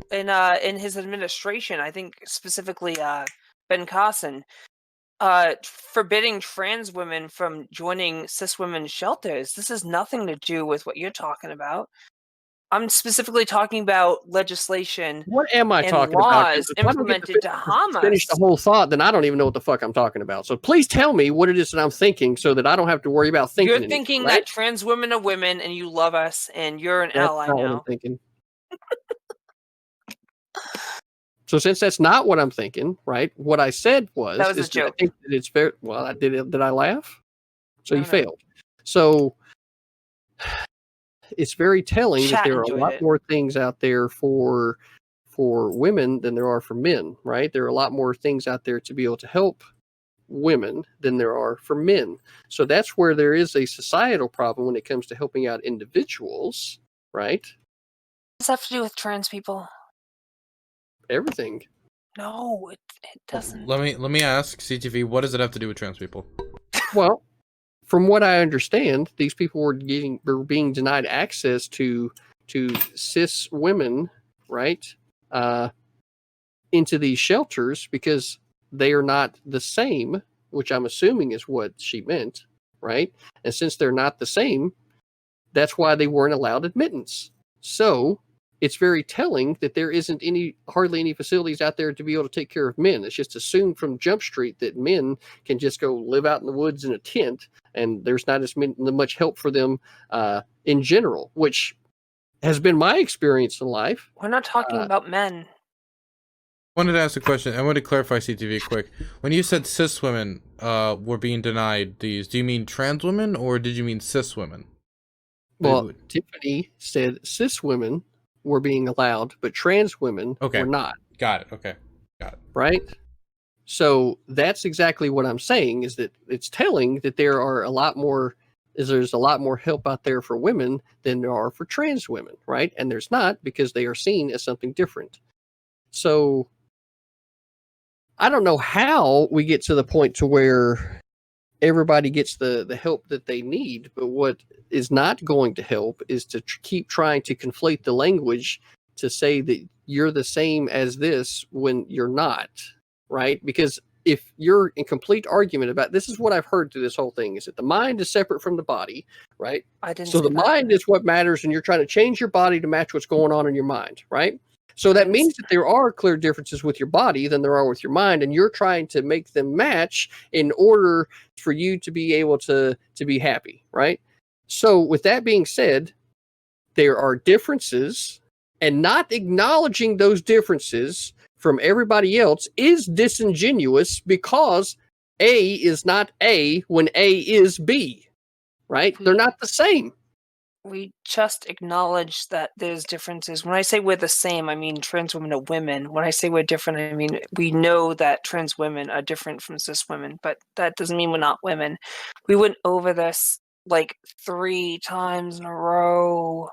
in his administration. I think specifically Ben Carson, forbidding trans women from joining cis women's shelters. This has nothing to do with what you're talking about. I'm specifically talking about legislation What am I and talking about? 'Cause laws if I don't get implemented to harm finish the us. whole thought, then I don't even know what the fuck I'm talking about. So please tell me what it is that I'm thinking so that I don't have to worry about thinking You're anymore, thinking right? that trans women are women and you love us and you're an That's ally not what I'm now. thinking. So since that's not what I'm thinking, right? What I said That was a is that I joke. think that it's very well. I did. Did I laugh? So No, you no. failed. So it's very telling that Chat there are a enjoyed lot it. more things out there for women than there are for men, right? There are a lot more things out there to be able to help women than there are for men. So that's where there is a societal problem when it comes to helping out individuals, right? What does that have to do with trans people? Everything. No, it doesn't. Let me ask CTV, what does it have to do with trans people? Well, from what I understand, these people were being denied access to cis women, right? Into these shelters because they are not the same, which I'm assuming is what she meant, right? And since they're not the same, that's why they weren't allowed admittance. So it's very telling that there isn't hardly any facilities out there to be able to take care of men. It's just assumed from Jump Street that men can just go live out in the woods in a tent, and there's not as much help for them in general, which has been my experience in life. We're not talking about men. I wanted to ask a question. I wanted to clarify CTV quick. When you said cis women were being denied these, do you mean trans women or did you mean cis women? Well, Tiffany said cis women were being allowed, but trans women were not. Got it. Okay. Got it. Right? So that's exactly what I'm saying, is that it's telling that there's a lot more help out there for women than there are for trans women, right? And there's not, because they are seen as something different. So I don't know how we get to the point to where everybody gets the help that they need, but what is not going to help is to keep trying to conflate the language to say that you're the same as this when you're not, right? Because if you're in complete argument about, this is what I've heard through this whole thing, is that the mind is separate from the body, right? I didn't So say the that. mind is what matters, and you're trying to change your body to match what's going on in your mind, right? So that means that there are clear differences with your body than there are with your mind, and you're trying to make them match in order for you to be able to be happy, right? So with that being said, there are differences, and not acknowledging those differences from everybody else is disingenuous, because A is not A when A is B, right? They're not the same. We just acknowledge that there's differences. When I say we're the same, I mean trans women are women. When I say we're different, I mean we know that trans women are different from cis women, but that doesn't mean we're not women. We went over this like 3 times in a row.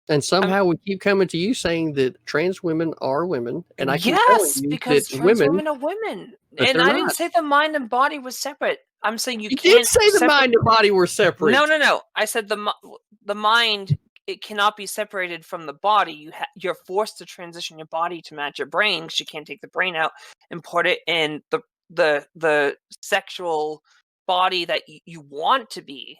And somehow we keep coming to you saying that trans women are women, and I keep telling Yes, you because that trans women, women are women. but And they're I didn't not. say the mind and body was separate. I'm saying you You did can't say the mind and body were separate. No. I said the mind, it cannot be separated from the body. You're forced to transition your body to match your brain, because you can't take the brain out and put it in the sexual body that you want to be.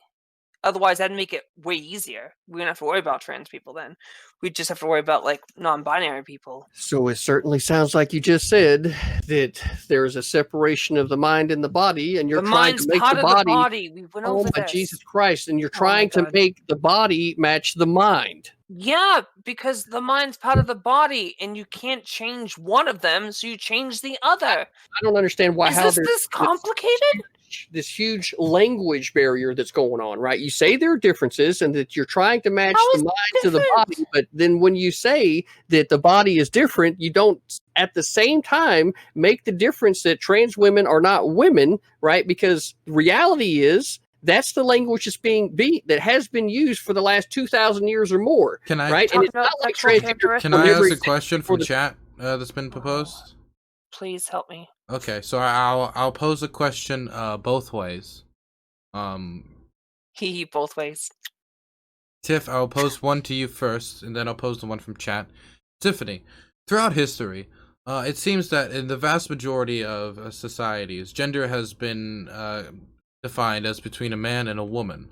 Otherwise, that'd make it way easier. We wouldn't have to worry about trans people then. We'd just have to worry about like non-binary people. So it certainly sounds like you just said that there's a separation of the mind and the body, and you're The trying to mind's make part the of the body. body. We went Oh over my this. Jesus Christ! And you're Oh my trying to God. make the body match the mind. Yeah, because the mind's part of the body, and you can't change one of them, so you change the other. I don't understand why. Is How this there's this complicated? this huge language barrier that's going on, right? You say there are differences and that you're trying to match How the is mind it to the different? body, but then when you say that the body is different, you don't at the same time make the difference that trans women are not women, right? Because reality is that's the language that's that has been used for the last 2,000 years or more, Can I right? And Talking it's about not like sexual transgender characteristics. can will I never ask a exist question before from the chat that's been proposed? Please help me. Okay, so I'll pose a question both ways. Hee both ways. Tiff, I'll pose one to you first, and then I'll pose the one from chat. Tiffany, throughout history, it seems that in the vast majority of societies, gender has been defined as between a man and a woman.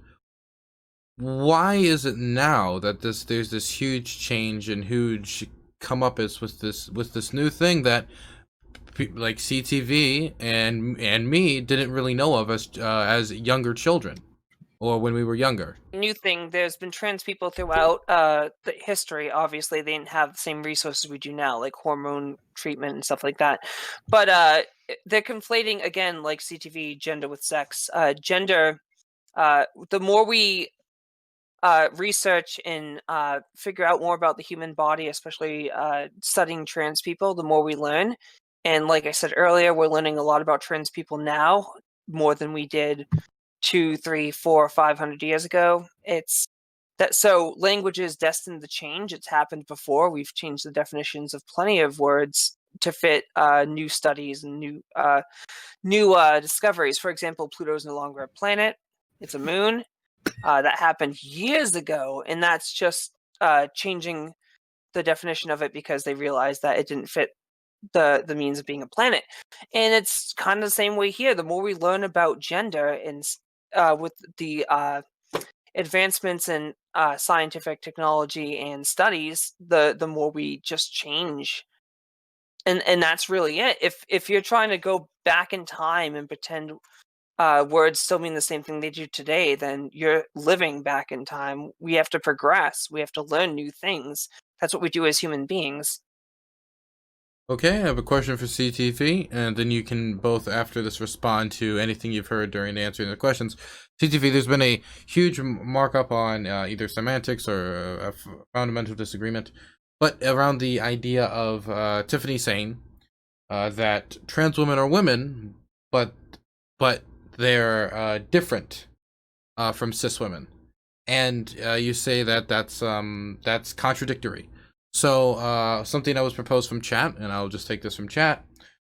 Why is it now that there's this huge change and huge comeuppance with this new thing that like CTV and me didn't really know of as younger children, or when we were younger? New thing, there's been trans people throughout the history. Obviously, they didn't have the same resources we do now, like hormone treatment and stuff like that. But they're conflating, again, like CTV, gender with sex. Gender, the more we research and figure out more about the human body, especially studying trans people, the more we learn. And like I said earlier, we're learning a lot about trans people now, more than we did 2, 3, 4, 500 years ago. It's that, so language is destined to change. It's happened before. We've changed the definitions of plenty of words to fit new studies and new discoveries. For example, Pluto is no longer a planet; it's a moon. That happened years ago, and that's just changing the definition of it because they realized that it didn't fit the means of being a planet. And it's kind of the same way here. The more we learn about gender and with the advancements in scientific technology and studies, the more we just change. And that's really it. If you're trying to go back in time and pretend words still mean the same thing they do today, then you're living back in time. We have to progress. We have to learn new things. That's what we do as human beings. Okay, I have a question for CTV, and then you can both, after this, respond to anything you've heard during answering the questions. CTV, there's been a huge markup on either semantics or a fundamental disagreement, but around the idea of Tiffany saying that trans women are women, but they're different from cis women, and you say that that's contradictory. So something that was proposed from chat, and I'll just take this from chat,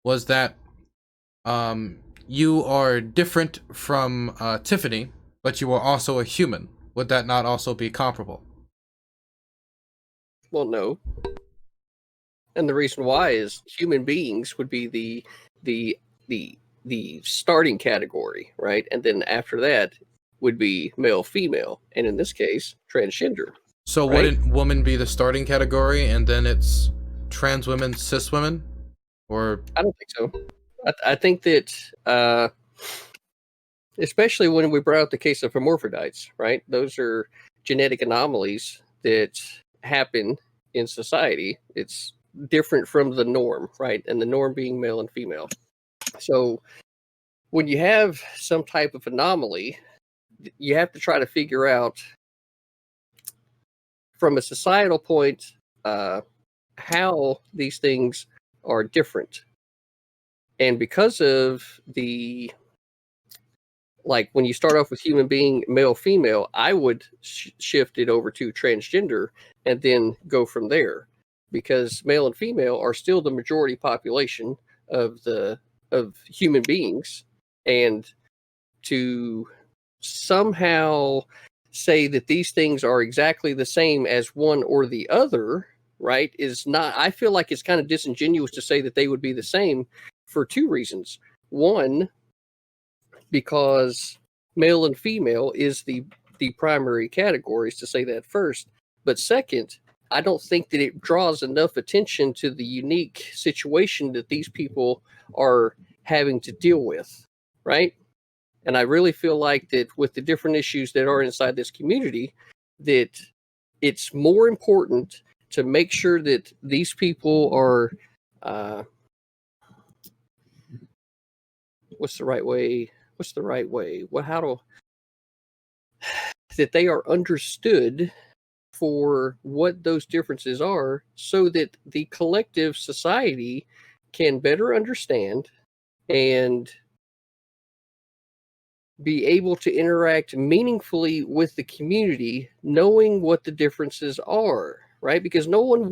was that you are different from Tiffany, but you are also a human. Would that not also be comparable? Well, no. And the reason why is human beings would be the starting category, right? And then after that would be male, female, and in this case, transgender. So right? wouldn't woman be the starting category, and then it's trans women, cis women, or I don't think so. I think that, especially when we brought out the case of hermaphrodites, right? Those are genetic anomalies that happen in society. It's different from the norm, right? And the norm being male and female. So when you have some type of anomaly, you have to try to figure out from a societal point how these things are different. And because of the like when you start off with human being, male, female, I would shift it over to transgender and then go from there, because male and female are still the majority population of human beings, and to somehow say that these things are exactly the same as one or the other, right, is not, I feel like it's kind of disingenuous to say that they would be the same for two reasons. One, because male and female is the primary categories, to say that first. But second, I don't think that it draws enough attention to the unique situation that these people are having to deal with, right? And I really feel like that with the different issues that are inside this community, that it's more important to make sure that these people are, what's the right way? That they are understood for what those differences are, so that the collective society can better understand and be able to interact meaningfully with the community, knowing what the differences are, right? Because no one,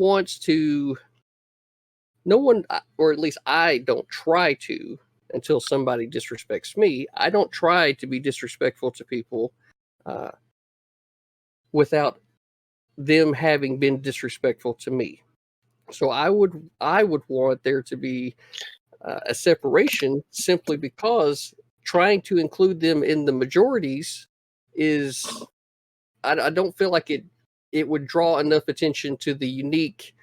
or at least I don't try to, until somebody disrespects me, I don't try to be disrespectful to people without them having been disrespectful to me. So I would want there to be a separation, simply because trying to include them in the majorities is, I don't feel like it would draw enough attention to the unique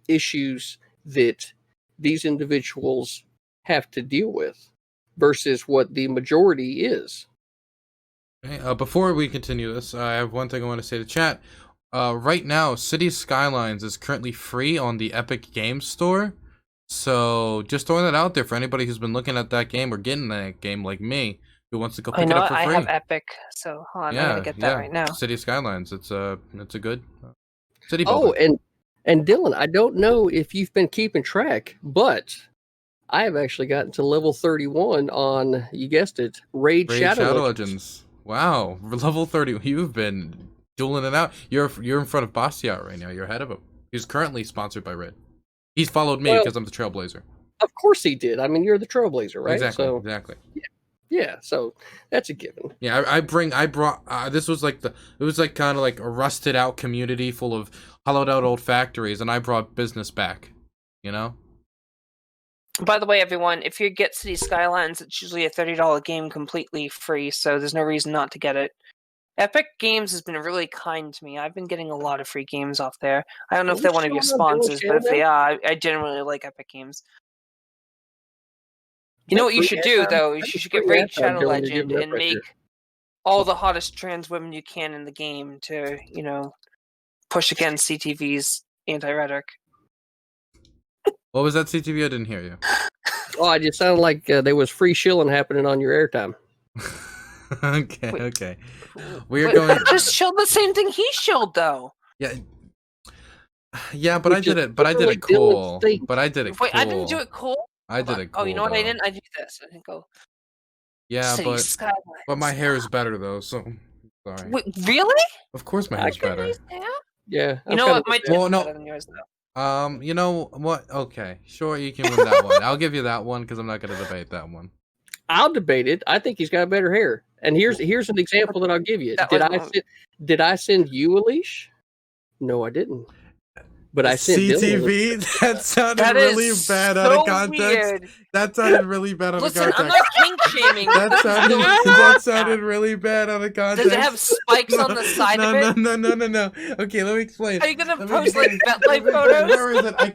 issues that these individuals have to deal with versus what the majority is. Okay, before we continue this, I have one thing I want to say to chat. Right now, Cities Skylines is currently free on the Epic Games Store. So just throwing that out there for anybody who's been looking at that game or getting that game like me, who wants to go pick it up for free. I have Epic, so hold on, I gotta get that right now. Cities Skylines, it's a good city builder. Oh, and Dylan, I don't know if you've been keeping track, but I have actually gotten to level 31 on, you guessed it, Raid Shadow Legends. Wow, level 30. You've been dueling it out. You're in front of Bastiat right now. You're ahead of him. He's currently sponsored by Red. He's followed me because I'm the Trailblazer. Of course he did. I mean, you're the Trailblazer, right? Exactly. Yeah, so that's a given. Yeah, I brought this was like it was like kind of like a rusted out community full of hollowed out old factories, and I brought business back, you know? By the way, everyone, if you get City Skylines, it's usually a $30 game completely free, so there's no reason not to get it. Epic Games has been really kind to me. I've been getting a lot of free games off there. I don't know if they're one of your sponsors, but if they are, I generally like Epic Games. You know what you should do, though? You should get Raid Shadow Legend and make all the hottest trans women you can in the game to, you know, push against CTV's anti-rhetoric. What was that, CTV? I didn't hear you. Oh, it just sounded like there was free shilling happening on your airtime. Okay. We're going. Just shilled the same thing he shilled, though. Yeah, but I did it. But I did it cool. But I did it cool. Wait, I didn't do it cool. I did it cool. Oh, you know what? I didn't. I did this. I didn't go. Yeah, but my hair is better though. So sorry. Wait, really? Of course, my hair's better. Yeah. You know what? My well, no. better than yours, though. You know what? Okay, sure, you can win that one. I'll give you that one because I'm not going to debate that one. I'll debate it. I think he's got better hair. And here's an example that I'll give you. Did I send you a leash? No, I didn't. But I sent CTV. Dylan. That sounded really bad out of context. Weird. That sounded really bad out of context. I'm not kink shaming. That sounded really bad out of context. Does it have spikes on the side of it? No. Okay, let me explain. Are you gonna post like BetLife photos? Where is it? I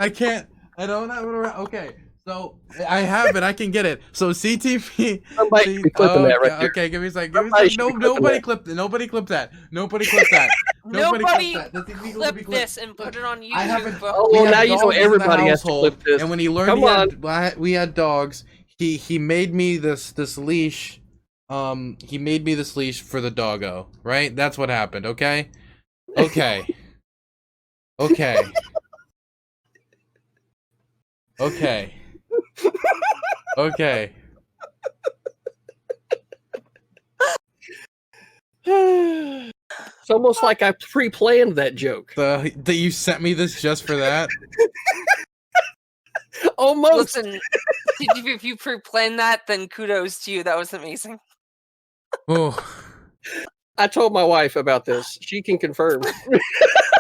can't. I don't have it around. Okay. So I have it. I can get it. So CTV. Somebody should be clipping that right there. Okay, give me a second. Nobody clip that. Nobody clip that. Nobody clip that. Nobody clip this and put it on YouTube. I haven't. Oh, well, now you know everybody has to clip this. And when he learned we had dogs, he made me this leash. He made me this leash for the doggo. Right? That's what happened. Okay. Okay. It's almost like I pre-planned that joke. That you sent me this just for that? Almost. Listen, if you pre-planned that, then kudos to you. That was amazing. Oh, I told my wife about this. She can confirm.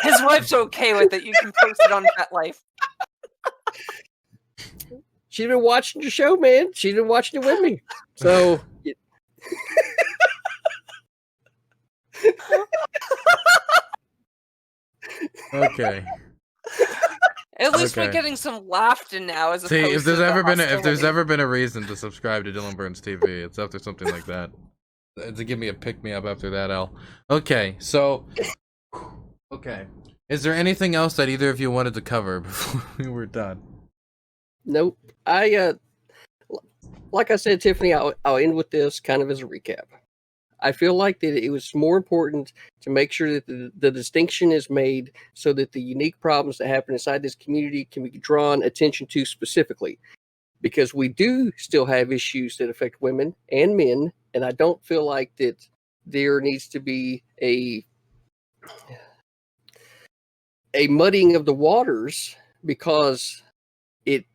His wife's okay with it. You can post it on FetLife. She's been watching your show, man. She's been watching it with me. So okay. At least we're Okay. getting some laughter now, as See, opposed if there's to ever the been hostility. a reason to subscribe to Dylan Burns TV, it's after something like that. To give me a pick me up after that, Al. Okay, so okay. Is there anything else that either of you wanted to cover before we were done? nope. Like I said, Tiffany, I'll end with this kind of as a recap. I feel like that it was more important to make sure that the distinction is made so that the unique problems that happen inside this community can be drawn attention to specifically. Because we do still have issues that affect women and men, and I don't feel like that there needs to be a muddying of the waters, because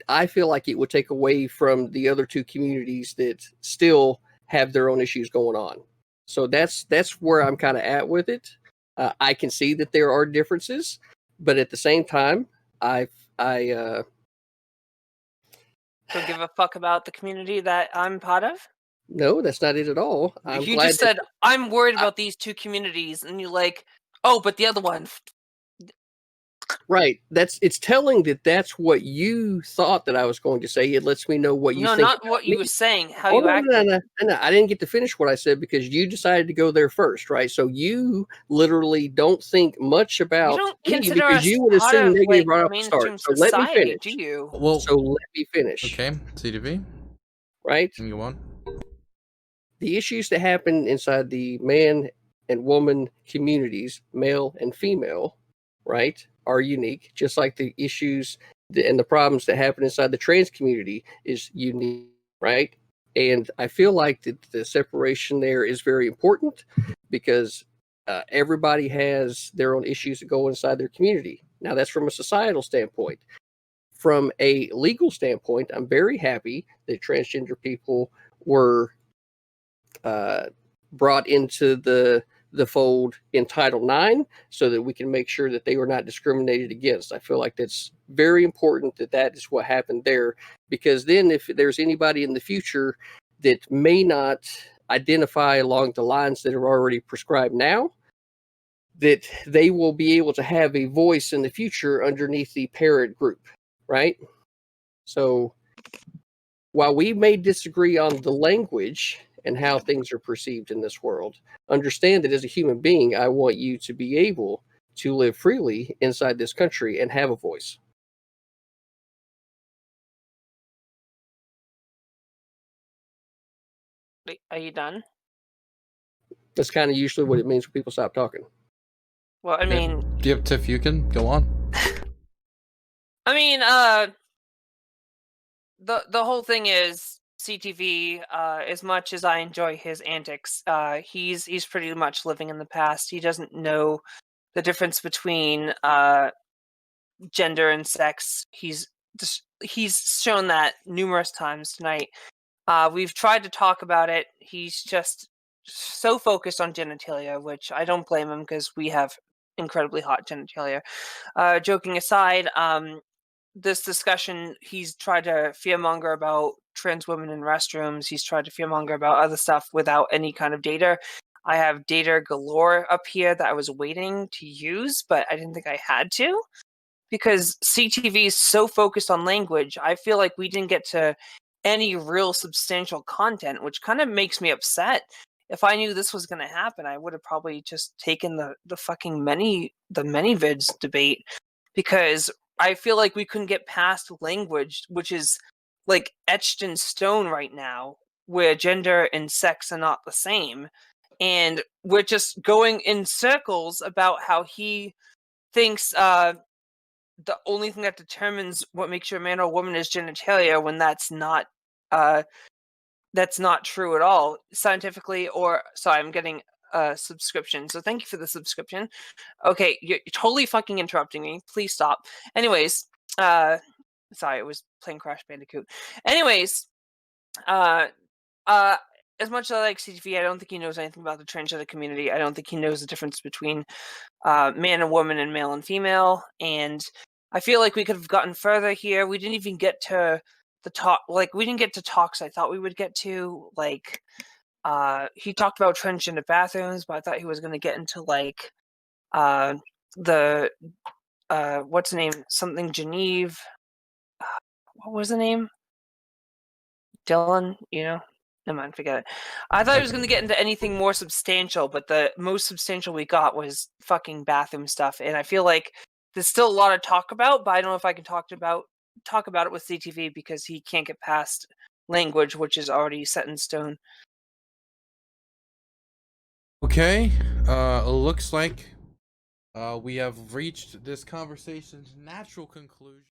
I feel like it would take away from the other two communities that still have their own issues going on. So that's where I'm kind of at with it. I can see that there are differences, but at the same time, I Don't give a fuck about the community that I'm part of. no, that's not it at all. I'm You glad just said I'm worried about these two communities, and you're like, oh, but the other one. right. It's telling that that's what you thought that I was going to say. It lets me know what you No, think. not what you were saying. How Oh, you no, acted. no, I didn't get to finish what I said because you decided to go there first, right? So you literally don't think much You about don't me consider because us you would part assume of negative like right off the start. mainstream So let me society, finish. do you? Well, So let me finish. okay, CDV, Right? can you go on? The issues that happen inside the man and woman communities, male and female, right, are unique, just like the issues and the problems that happen inside the trans community is unique, right? And I feel like that the separation there is very important because everybody has their own issues that go inside their community. Now, that's from a societal standpoint. From a legal standpoint, I'm very happy that transgender people were brought into the fold in Title IX so that we can make sure that they were not discriminated against. I feel like that's very important that is what happened there, because then if there's anybody in the future that may not identify along the lines that are already prescribed now, that they will be able to have a voice in the future underneath the parent group, right? So while we may disagree on the language and how things are perceived in this world, understand that as a human being, I want you to be able to live freely inside this country and have a voice. Wait, are you done? That's kind of usually what it means when people stop talking. Well, I mean, Yep, Tiff, you can go on. The whole thing is CTV. As much as I enjoy his antics, he's pretty much living in the past. He doesn't know the difference between gender and sex. He's shown that numerous times tonight. We've tried to talk about it. He's just so focused on genitalia, which I don't blame him because we have incredibly hot genitalia. Joking aside, this discussion, he's tried to fearmonger about trans women in restrooms. He's tried to fearmonger about other stuff without any kind of data. I have data galore up here that I was waiting to use, but I didn't think I had to, because CTV is so focused on language. I feel like we didn't get to any real substantial content, which kind of makes me upset. If I knew this was going to happen, I would have probably just taken the fucking many vids debate, because I feel like we couldn't get past language, which is like etched in stone right now, where gender and sex are not the same. And we're just going in circles about how he thinks the only thing that determines what makes you a man or a woman is genitalia, when that's not true at all scientifically. Or sorry, I'm getting subscription. So thank you for the subscription. Okay, you're totally fucking interrupting me. Please stop. Anyways, sorry, I was playing Crash Bandicoot. Anyways, as much as I like CTV, I don't think he knows anything about the transgender community. I don't think he knows the difference between man and woman and male and female. And I feel like we could have gotten further here. We didn't even get to the talk. Like, we didn't get to talks I thought we would get to. Like, he talked about transgender bathrooms, but I thought he was going to get into like the what's the name? Something Geneve. What was the name? Dylan, you know? Never mind, forget it. I thought he was going to get into anything more substantial, but the most substantial we got was fucking bathroom stuff. And I feel like there's still a lot to talk about, but I don't know if I can talk about it with CTV because he can't get past language, which is already set in stone. Okay, looks like we have reached this conversation's natural conclusion.